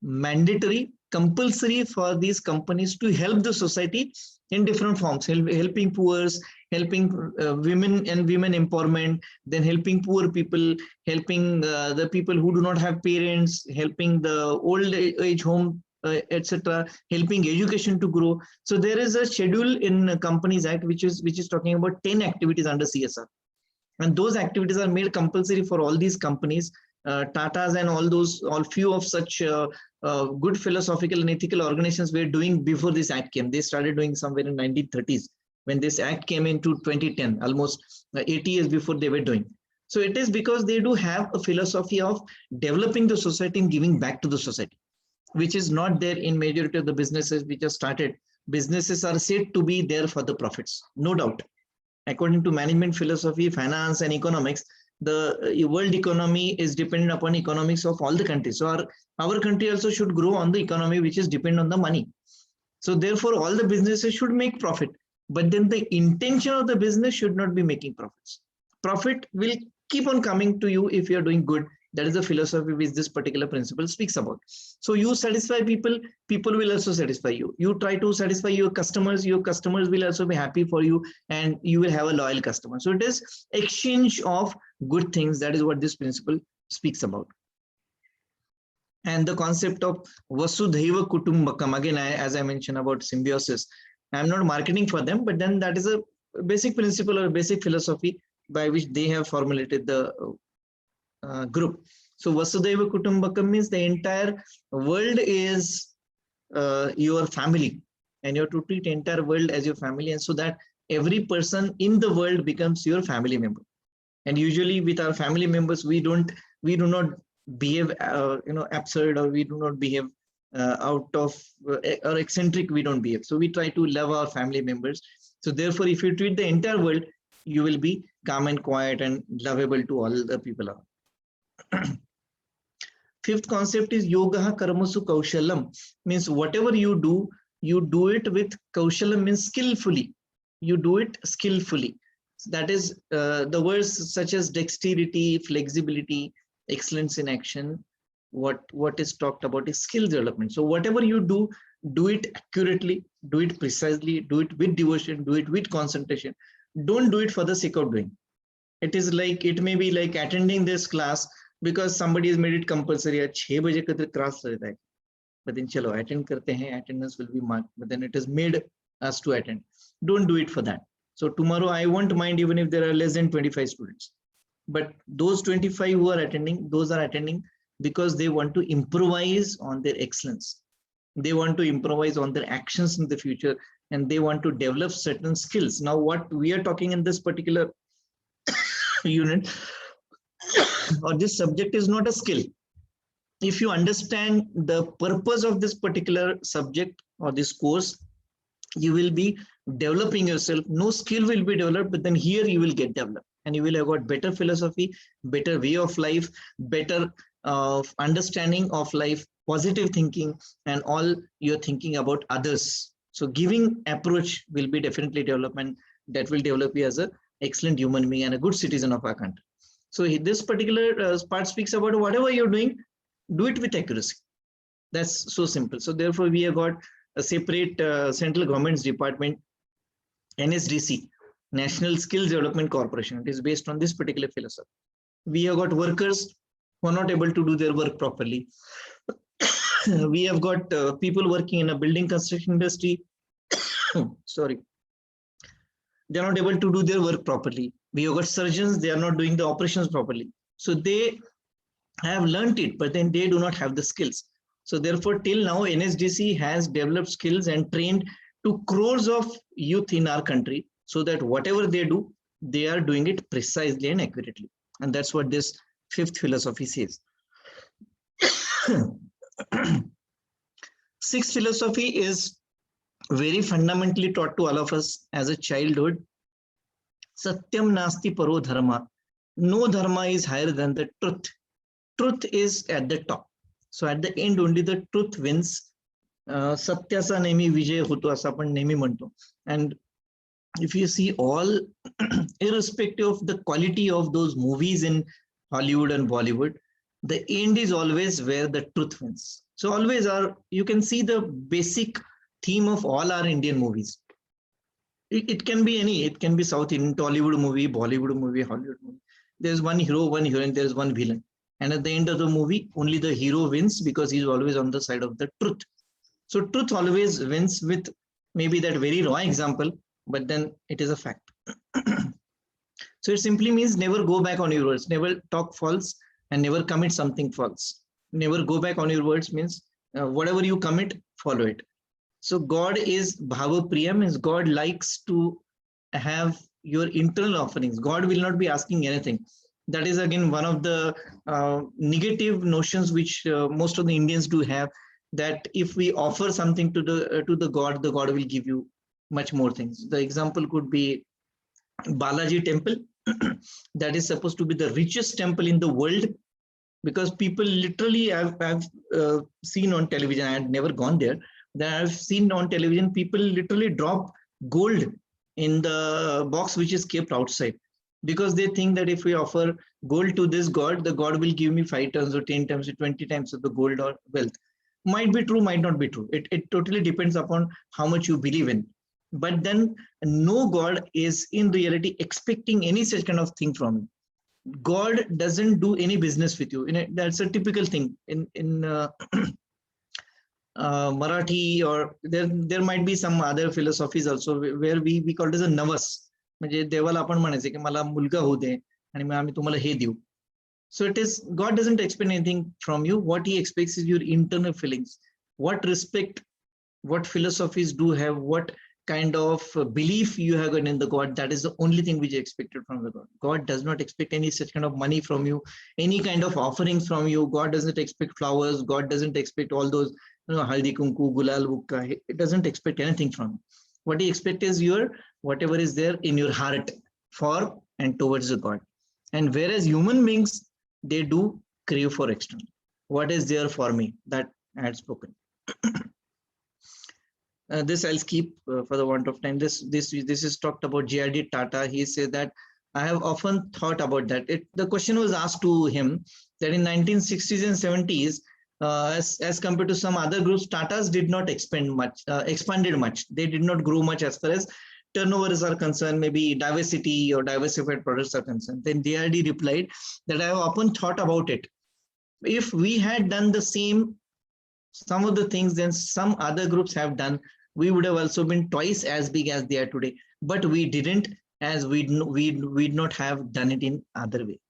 mandatory, compulsory for these companies to help the society in different forms, helping poor, helping women and women empowerment, then helping poor people, helping the people who do not have parents, helping the old age home, etc., helping education to grow. So there is a schedule in Companies Act which is talking about 10 activities under CSR, and those activities are made compulsory for all these companies. Tatas and all few of such good philosophical and ethical organizations were doing before this act came. They started doing somewhere in 1930s when this act came into 2010, almost 80 years before they were doing. So it is because they do have a philosophy of developing the society and giving back to the society, which is not there in majority of the businesses which are started. Businesses are said to be there for the profits, no doubt. According to management philosophy, finance and economics, the world economy is dependent upon economics of all the countries. So our country also should grow on the economy which is dependent on the money. So therefore, all the businesses should make profit. but then the intention of the business should not be making profits. Profit will keep on coming to you if you are doing good. That is the philosophy which this particular principle speaks about. So you satisfy people, people will also satisfy you. You try to satisfy your customers will also be happy for you, and you will have a loyal customer. So it is exchange of good things. That is what this principle speaks about. And the concept of Vasudhaiva Kutumbakam, again, as I mentioned about symbiosis, I'm not marketing for them, but then that is a basic principle or basic philosophy by which they have formulated the group. So Vasudhaiva Kutumbakam means the entire world is your family, and you have to treat the entire world as your family, and so that every person in the world becomes your family member. And usually with our family members, we do not behave absurd, or we do not behave out of or eccentric. We don't behave. So we try to love our family members. So therefore, if you treat the entire world, you will be calm and quiet and lovable to all the people around. Fifth concept is yoga karmasu kaushalam, means whatever you do it with kaushalam, means skillfully. You do it skillfully. That is the words such as dexterity, flexibility, excellence in action. What is talked about is skill development. So whatever you do it accurately, do it precisely, do it with devotion, do it with concentration. Don't do it for the sake of doing. It may be like attending this class because somebody has made it compulsory. 6 baje ka class rehta hai, but then chalo attend karte hain, attendance will be marked, but then it is made us to attend. Don't do it for that. So tomorrow I won't mind even if there are less than 25 students, but those 25 who are attending, those are attending because they want to improvise on their excellence. They want to improvise on their actions in the future, and they want to develop certain skills. Now, what we are talking in this particular unit or this subject is not a skill. If you understand the purpose of this particular subject or this course, you will be developing yourself. No skill will be developed, but then here you will get developed, and you will have got better philosophy, better way of life, better understanding of life, positive thinking, and all you're thinking about others. So giving approach will be definitely development that will develop you as an excellent human being and a good citizen of our country. So this particular part speaks about whatever you're doing, do it with accuracy. That's so simple. So therefore, we have got a separate central government's department, NSDC, National Skills Development Corporation. It is based on this particular philosophy. We have got workers who are not able to do their work properly. We have got people working in a building construction industry. Sorry. They are not able to do their work properly. We have got surgeons, they are not doing the operations properly. So they have learned it, but then they do not have the skills. So therefore, till now, NSDC has developed skills and trained 2 crores of youth in our country, so that whatever they do, they are doing it precisely and accurately. And that's what this 5th philosophy says. 6th philosophy is very fundamentally taught to all of us as a childhood. Satyam nasti paro dharma. No dharma is higher than the truth. Truth is at the top. So at the end only the truth wins. Satyasa nemi vijay hoto asa apan nemi manto. And if you see all, irrespective of the quality of those movies in Hollywood and Bollywood, the end is always where the truth wins. So always you can see the basic theme of all our Indian movies. It can be any, it can be South Indian, Tollywood movie, Bollywood movie, Hollywood movie. There's one hero, one heroine, there's one villain. And at the end of the movie, only the hero wins because he's always on the side of the truth. So truth always wins, with maybe that very raw example, but then it is a fact. So it simply means never go back on your words, never talk false, and never commit something false. Never go back on your words means whatever you commit, follow it. So God is Bhava Priya, means God likes to have your internal offerings. God will not be asking anything. That is again one of the negative notions which most of the Indians do have, that if we offer something to the God will give you much more things. The example could be Balaji temple. That is supposed to be the richest temple in the world, because people literally I've seen on television. I had never gone there. That I've seen on television, people literally drop gold in the box which is kept outside, because they think that if we offer gold to this god, the god will give me 5 times or 10 times or 20 times of the gold or wealth. Might be true, might not be true. It totally depends upon how much you believe in. But then no god is in reality expecting any such kind of thing from you. God doesn't do any business with you. That's a typical thing in Marathi, or there might be some other philosophies also where we call it as a navas. म्हणजे देवाला आपण म्हणायचे की मला मुलगा होऊ दे आणि मग आम्ही तुम्हाला हे देऊ. So it is, God doesn't expect anything from you. What he expects is your internal feelings. What respect, what philosophies do have, what kind of belief you have in the God, that is the only thing which is expected from the God. God does not expect any such kind of money from you, any kind of offerings from you. God doesn't expect flowers. God doesn't expect all those, haldi kunku, gulal bukka. It doesn't expect anything from you. What he expects is your, whatever is there in your heart for and towards the God. And whereas human beings, they do crave for external. What is there for me? That I had spoken. This I'll skip for the want of time. This is talked about J.R.D. Tata. He said that I have often thought about that. The question was asked to him that in 1960s and 70s, as compared to some other groups, Tatas did not expanded much. They did not grow much as far as turnovers are concerned, maybe diversity or diversified products are concerned. Then J.R.D. replied that I have often thought about it. If we had done the same, some of the things then some other groups have done, we would have also been twice as big as they are today. But we didn't, as we'd not have done it in other way.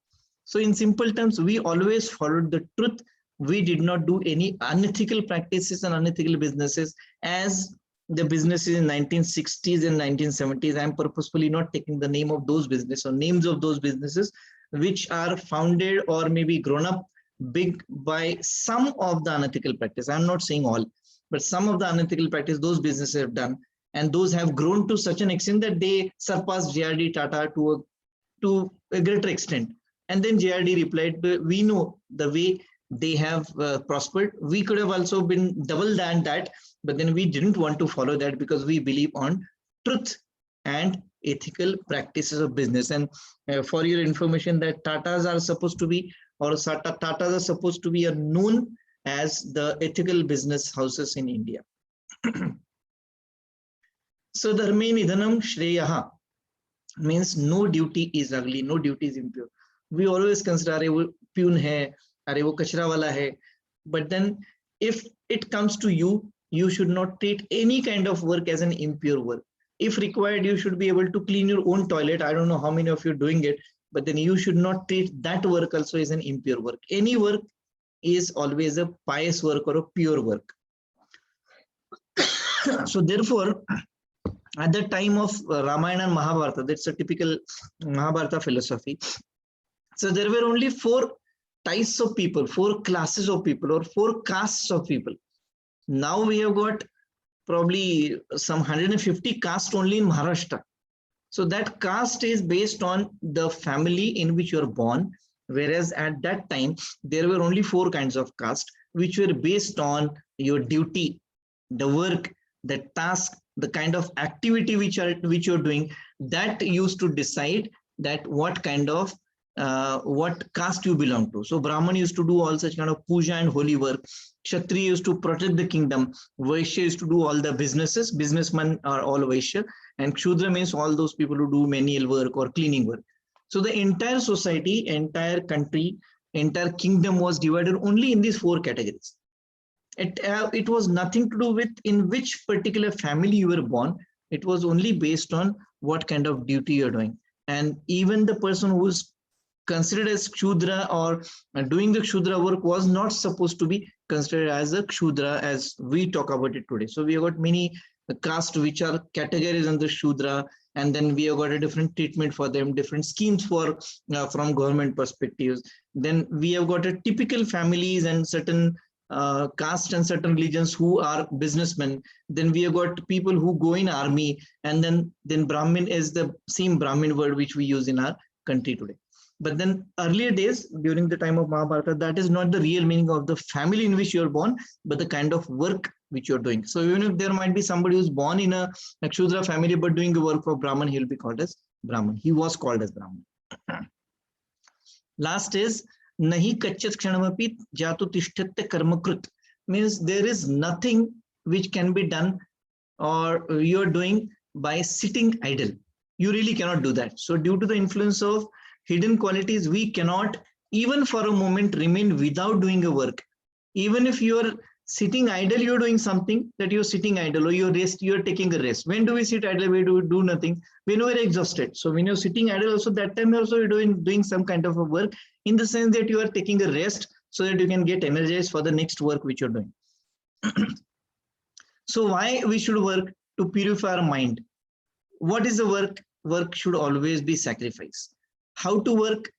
So in simple terms, we always followed the truth. We did not do any unethical practices and unethical businesses as the businesses in 1960s and 1970s. I'm purposefully not taking the name of those businesses or names of those businesses which are founded or maybe grown up big by some of the unethical practice. I'm not saying all, but some of the unethical practice those businesses have done, and those have grown to such an extent that they surpassed J.R.D. Tata to a greater extent. And then J.R.D. replied, we know the way they have prospered. We could have also been double than that, but then we didn't want to follow that because we believe on truth and ethical practices of business. And for your information, that Tatas are supposed to be, or Tatas are supposed to be known as the ethical business houses in India. So dharme nidhanam shreyaha means no duty is ugly, no duty is impure. We always consider are wo pune hai, are wo kachra wala hai. But then if it comes to you, you should not treat any kind of work as an impure work. If required, you should be able to clean your own toilet. I don't know how many of you are doing it, but then you should not treat that work also as an impure work. Any work is always a pious work or a pure work. So therefore, at the time of Ramayana and Mahabharata, that's a typical Mahabharata philosophy. So there were only 4 types of people, 4 classes of people, or 4 castes of people. Now we have got probably some 150 castes only in Maharashtra. So that caste is based on the family in which you are born, whereas at that time there were only 4 kinds of caste which were based on your duty, the work, the task, the kind of activity which you're doing. That used to decide that what kind of what caste you belong to. So Brahman used to do all such kind of puja and holy work. Kshatriya used to protect the kingdom. Vaishya used to do all the businesses. Businessmen are all Vaishya. And Kshudra means all those people who do menial work or cleaning work. So the entire society, entire country, entire kingdom was divided only in these 4 categories. It was nothing to do with in which particular family you were born. It was only based on what kind of duty you're doing. And even the person who is considered as Kshudra or doing the Kshudra work was not supposed to be considered as a Kshudra as we talk about it today. So we have got many castes which are categories under Shudra, and then we have got a different treatment for them, different schemes for from government perspectives. Then we have got a typical families and certain caste and certain religions who are businessmen. Then we have got people who go in army, and then Brahmin is the same Brahmin word which we use in our country today. But then earlier days, during the time of Mahabharata, that is not the real meaning of the family in which you are born, but the kind of work which you're doing. So even if there might be somebody who's born in a Nakshudra family but doing the work for Brahman, he'll be called as Brahman. He was called as Brahman. Last is nahi kachyat kshanamapi jatu tishthate karmakrit, means there is nothing which can be done or you're doing by sitting idle. You really cannot do that. So due to the influence of hidden qualities, we cannot even for a moment remain without doing a work. Even if you're sitting idle, you're doing something, that you're sitting idle, or you're taking a rest. When do we sit idle? We do nothing. When we're exhausted. So when you're sitting idle, also that time also you're doing some kind of a work, in the sense that you are taking a rest so that you can get energized for the next work which you're doing. So why we should work? To purify our mind. What is the work? Work should always be sacrifice. How to work?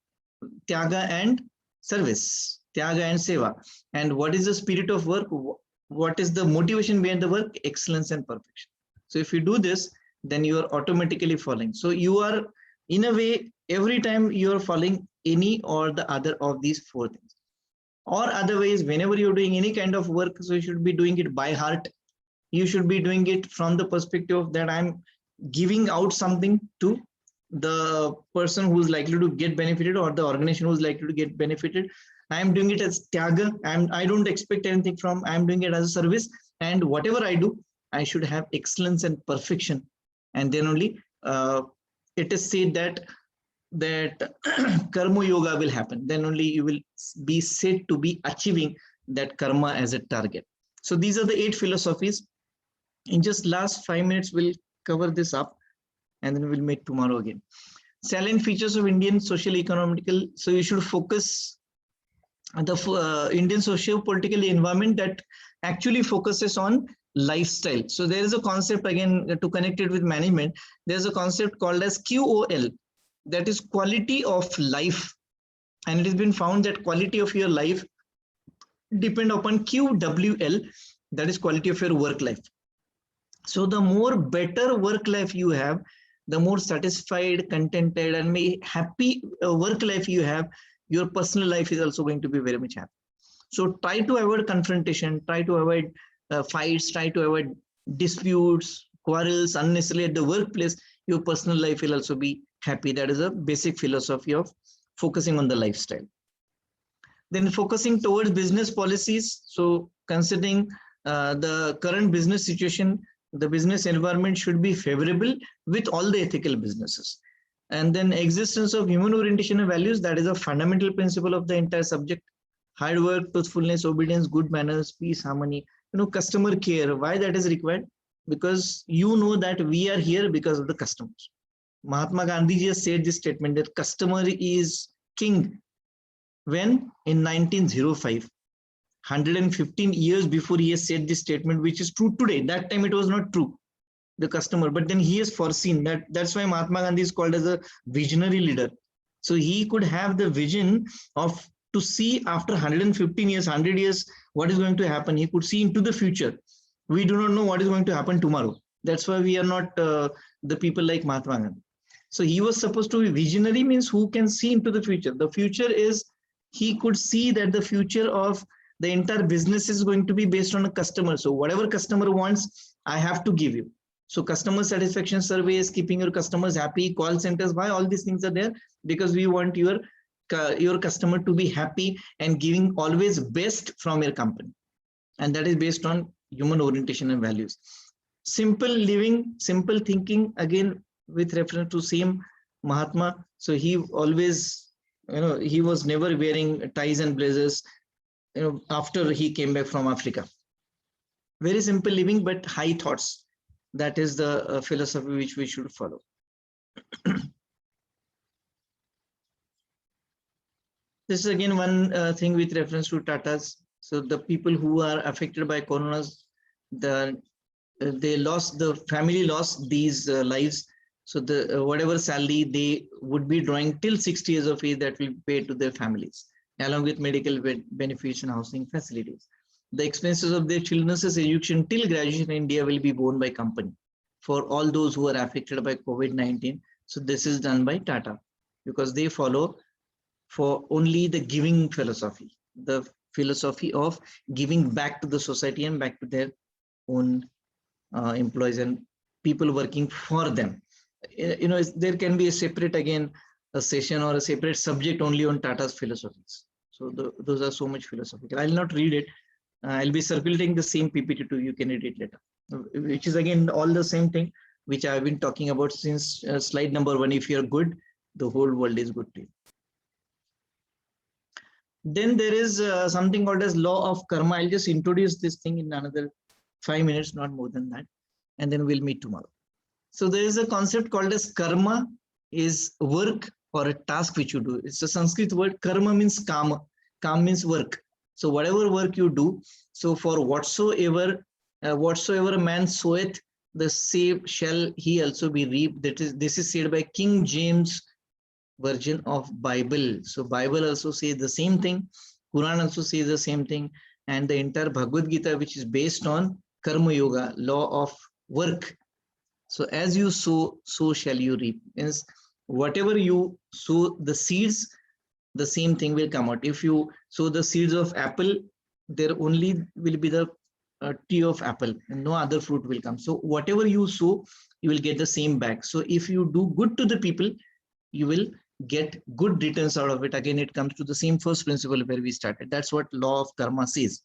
Tyaga and service, Tyaga and Seva. And what is the spirit of work? What is the motivation behind the work? Excellence and perfection. So if you do this, then you are automatically following. So you are, in a way, every time you are following any or the other of these four things. Or otherwise, whenever you're doing any kind of work, so you should be doing it by heart. You should be doing it from the perspective that I'm giving out something to the person who's likely to get benefited, or the organization who's likely to get benefited. I'm doing it as Tyaga. I don't expect anything from, I'm doing it as a service. And whatever I do, I should have excellence and perfection. And then only it is said that karma yoga will happen. Then only you will be said to be achieving that karma as a target. So these are the 8 philosophies. In just last 5 minutes, we'll cover this up, and then we'll meet tomorrow again. Salient features of Indian social economical. So you should focus on the Indian social political environment that actually focuses on lifestyle. So there is a concept, again, to connect it with management. There's a concept called as QOL, that is quality of life. And it has been found that quality of your life depend upon QWL, that is quality of your work life. So the more better work life you have, the more satisfied, contented, and happy work life you have, your personal life is also going to be very much happy. So try to avoid confrontation, try to avoid fights, try to avoid disputes, quarrels unnecessarily at the workplace. Your personal life will also be happy. That is a basic philosophy of focusing on the lifestyle. Then focusing towards business policies. So considering the current business situation, the business environment should be favorable with all the ethical businesses. And then existence of human orientation and values, that is a fundamental principle of the entire subject. Hard work, truthfulness, obedience, good manners, peace, harmony, customer care. Why that is required? Because you know that we are here because of the customers. Mahatma Gandhi just said this statement that customer is king. When? In 1905. 115 years before he has said this statement, which is true today. That time it was not true, the customer, but then he has foreseen that. That's why Mahatma Gandhi is called as a visionary leader. So he could have the vision of to see after 115 years, 100 years, what is going to happen. He could see into the future. We do not know what is going to happen tomorrow. That's why we are not the people like Mahatma Gandhi. So he was supposed to be visionary, means who can see into the future. The future is, he could see that the future of the entire business is going to be based on a customer. So whatever customer wants, I have to give you. So customer satisfaction surveys, keeping your customers happy, call centers, why all these things are there? Because we want your customer to be happy and giving always best from your company. And that is based on human orientation and values. Simple living, simple thinking, again, with reference to same Mahatma. So he always, he was never wearing ties and blazers, after he came back from Africa. Very simple living, but high thoughts. That is the philosophy which we should follow. This is again one thing with reference to Tatas. So the people who are affected by coronas, they lost, the family lost these lives. So the whatever salary they would be drawing till 60 years of age, that will be paid to their families, along with medical benefits and housing facilities. The expenses of their children's education till graduation in India will be borne by company for all those who are affected by COVID-19. So this is done by Tata, because they follow for only the giving philosophy, the philosophy of giving back to the society and back to their own employees and people working for them. There can be a separate, again, a session or a separate subject only on Tata's philosophies. So those are so much philosophical. I'll not read it. I'll be circulating the same PPT to you. You can read it later, which is again all the same thing which I've been talking about since slide number 1. If you're good, the whole world is good to you. Then there is something called as law of karma. I'll just introduce this thing in another 5 minutes, not more than that, and then we'll meet tomorrow. So there is a concept called as karma, is work or a task which you do. It's a Sanskrit word. Karma means kama. Kam means work. So whatever work you do, so for whatsoever a man soweth, the same shall he also be reaped. This is said by King James Version of Bible. So Bible also says the same thing. Quran also says the same thing. And the entire Bhagavad Gita, which is based on Karma Yoga, law of work. So as you sow, so shall you reap. Means whatever you sow the seeds, the same thing will come out. If you sow the seeds of apple, there only will be the tree of apple and no other fruit will come. So whatever you sow, you will get the same back. So if you do good to the people, you will get good returns out of it. Again, it comes to the same first principle where we started. That's what law of karma says.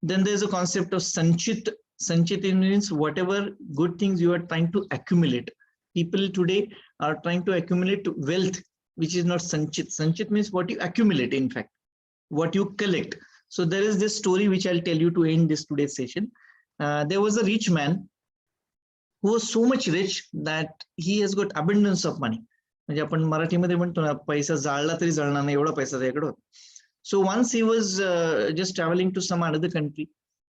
Then there's a concept of sanchit. Sanchit means whatever good things you are trying to accumulate. People today are trying to accumulate wealth, which is not sanchit. Sanchit means what you accumulate, in fact, what you collect. So there is this story which I'll tell you to end this today's session. There was a rich man who was so much rich that he has got abundance of money. म्हणजे आपण मराठीमध्ये म्हणतो ना, पैसा जाळला तरी जळणार नाही एवढा पैसा त्याच्याकडे होता. So once he was just traveling to some another country,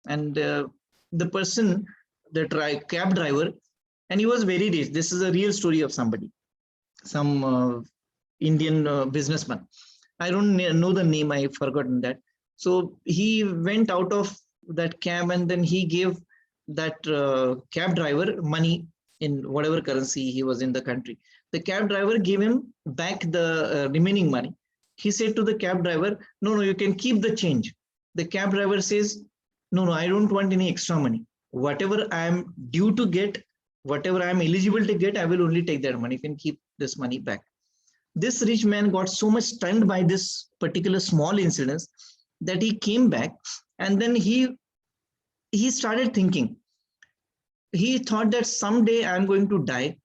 and the person, the cab driver, and he was very rich. This is a real story of somebody, some Indian businessman. I don't know the name, I've forgotten that. So he went out of that cab and then he gave that cab driver money in whatever currency he was in the country. The cab driver gave him back the remaining money. He said to the cab driver, no, you can keep the change. The cab driver says, no, I don't want any extra money. Whatever I am due to get, whatever I am eligible to get, I will only take that money. You can keep this money back. This rich man got so much stunned by this particular small incident that he came back, and then he started thinking. He thought that someday I'm going to die,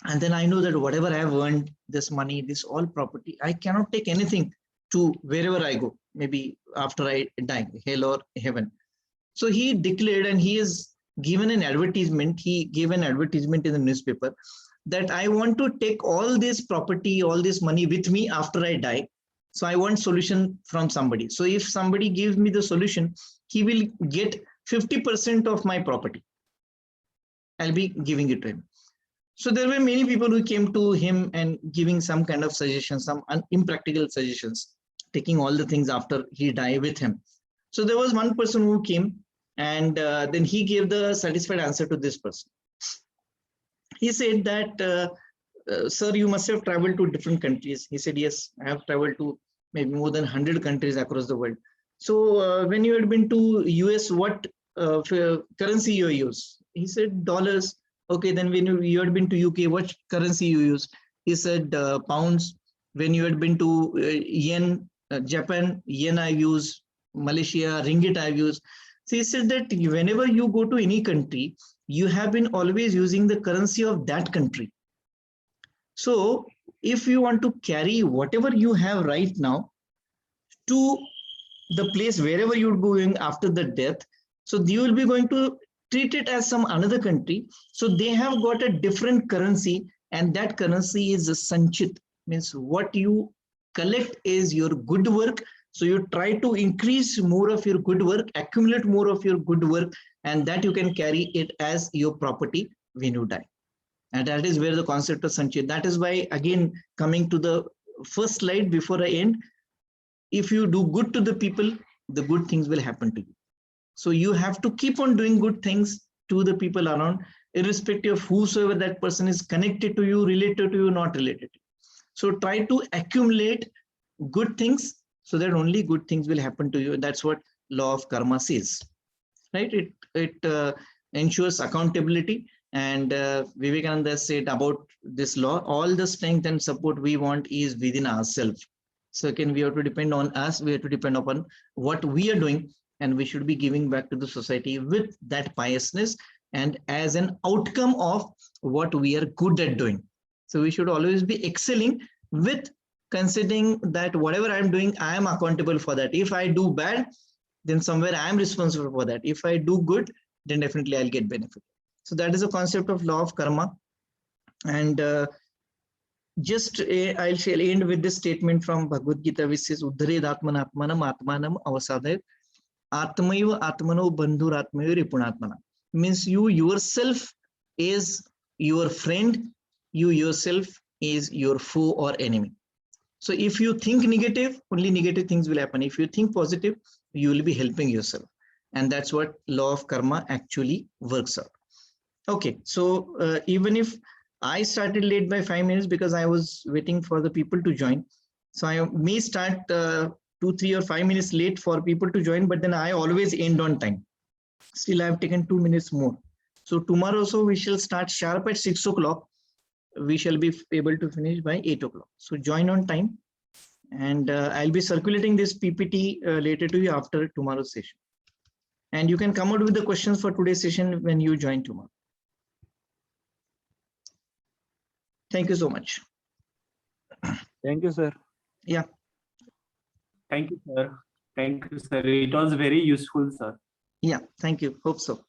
and then I know that whatever I have earned, this money, this all property, I cannot take anything to wherever I go, maybe after I die, hell or heaven. So he declared, and he is given an advertisement. He gave an advertisement in the newspaper that I want to take all this property, all this money with me after I die. So I want solution from somebody. So if somebody gives me the solution, he will get 50% of my property. I'll be giving it to him. So there were many people who came to him and giving some kind of suggestions, some impractical suggestions, taking all the things after he died with him. So there was one person who came, and then he gave the satisfied answer to this person. He said that, sir, you must have traveled to different countries. He said, yes, I have traveled to maybe more than 100 countries across the world. So when you had been to US, what currency you use? He said dollars. Okay, then when you had been to UK, what currency you use? He said pounds. When you had been to yen, Japan, yen I use. Malaysia, ringgit I use. So he said that whenever you go to any country, you have been always using the currency of that country. So if you want to carry whatever you have right now to the place wherever you're going after the death, so you will be going to treat it as some another country. So they have got a different currency, and that currency is a sanchit, means what you collect is your good work. So you try to increase more of your good work, accumulate more of your good work, and that you can carry it as your property when you die. And that is where the concept of sanchit. That is why, again, coming to the first slide before I end, if you do good to the people, the good things will happen to you. So you have to keep on doing good things to the people around, irrespective of whosoever that person is connected to you, related to you, not related to you. So try to accumulate good things so that only good things will happen to you. And that's what law of karma says. right? It ensures accountability. And Vivekananda said about this law, all the strength and support we want is within ourselves. So again, we have to depend on us, we have to depend upon what we are doing, and we should be giving back to the society with that piousness and as an outcome of what we are good at doing. So we should always be excelling with considering that whatever I'm doing, I am accountable for that. If I do bad, then somewhere I am responsible for that. If I do good, then definitely I'll get benefit. So that is a concept of law of karma. And I shall end with this statement from Bhagavad Gita, which says, Uddhared Atman Atmanam Atmanam Avasadayat Atmaiva Atmano Bandhur Atmaiva Ripunatmana. Means you yourself is your friend, you yourself is your foe or enemy. So if you think negative, only negative things will happen. If you think positive, you will be helping yourself. And that's what law of karma actually works out. Okay, so even if I started late by 5 minutes because I was waiting for the people to join. So I may start 2, 3 or 5 minutes late for people to join, but then I always end on time. Still, I have taken 2 minutes more. So tomorrow also we shall start sharp at 6 o'clock. We shall be able to finish by 8 o'clock. So join on time. And I'll be circulating this PPT later to you after tomorrow's session. And you can come out with the questions for today's session when you join tomorrow. Thank you so much. Thank you, sir. Yeah. Thank you, sir. Thank you, sir. It was very useful, sir. Yeah, thank you. Hope so.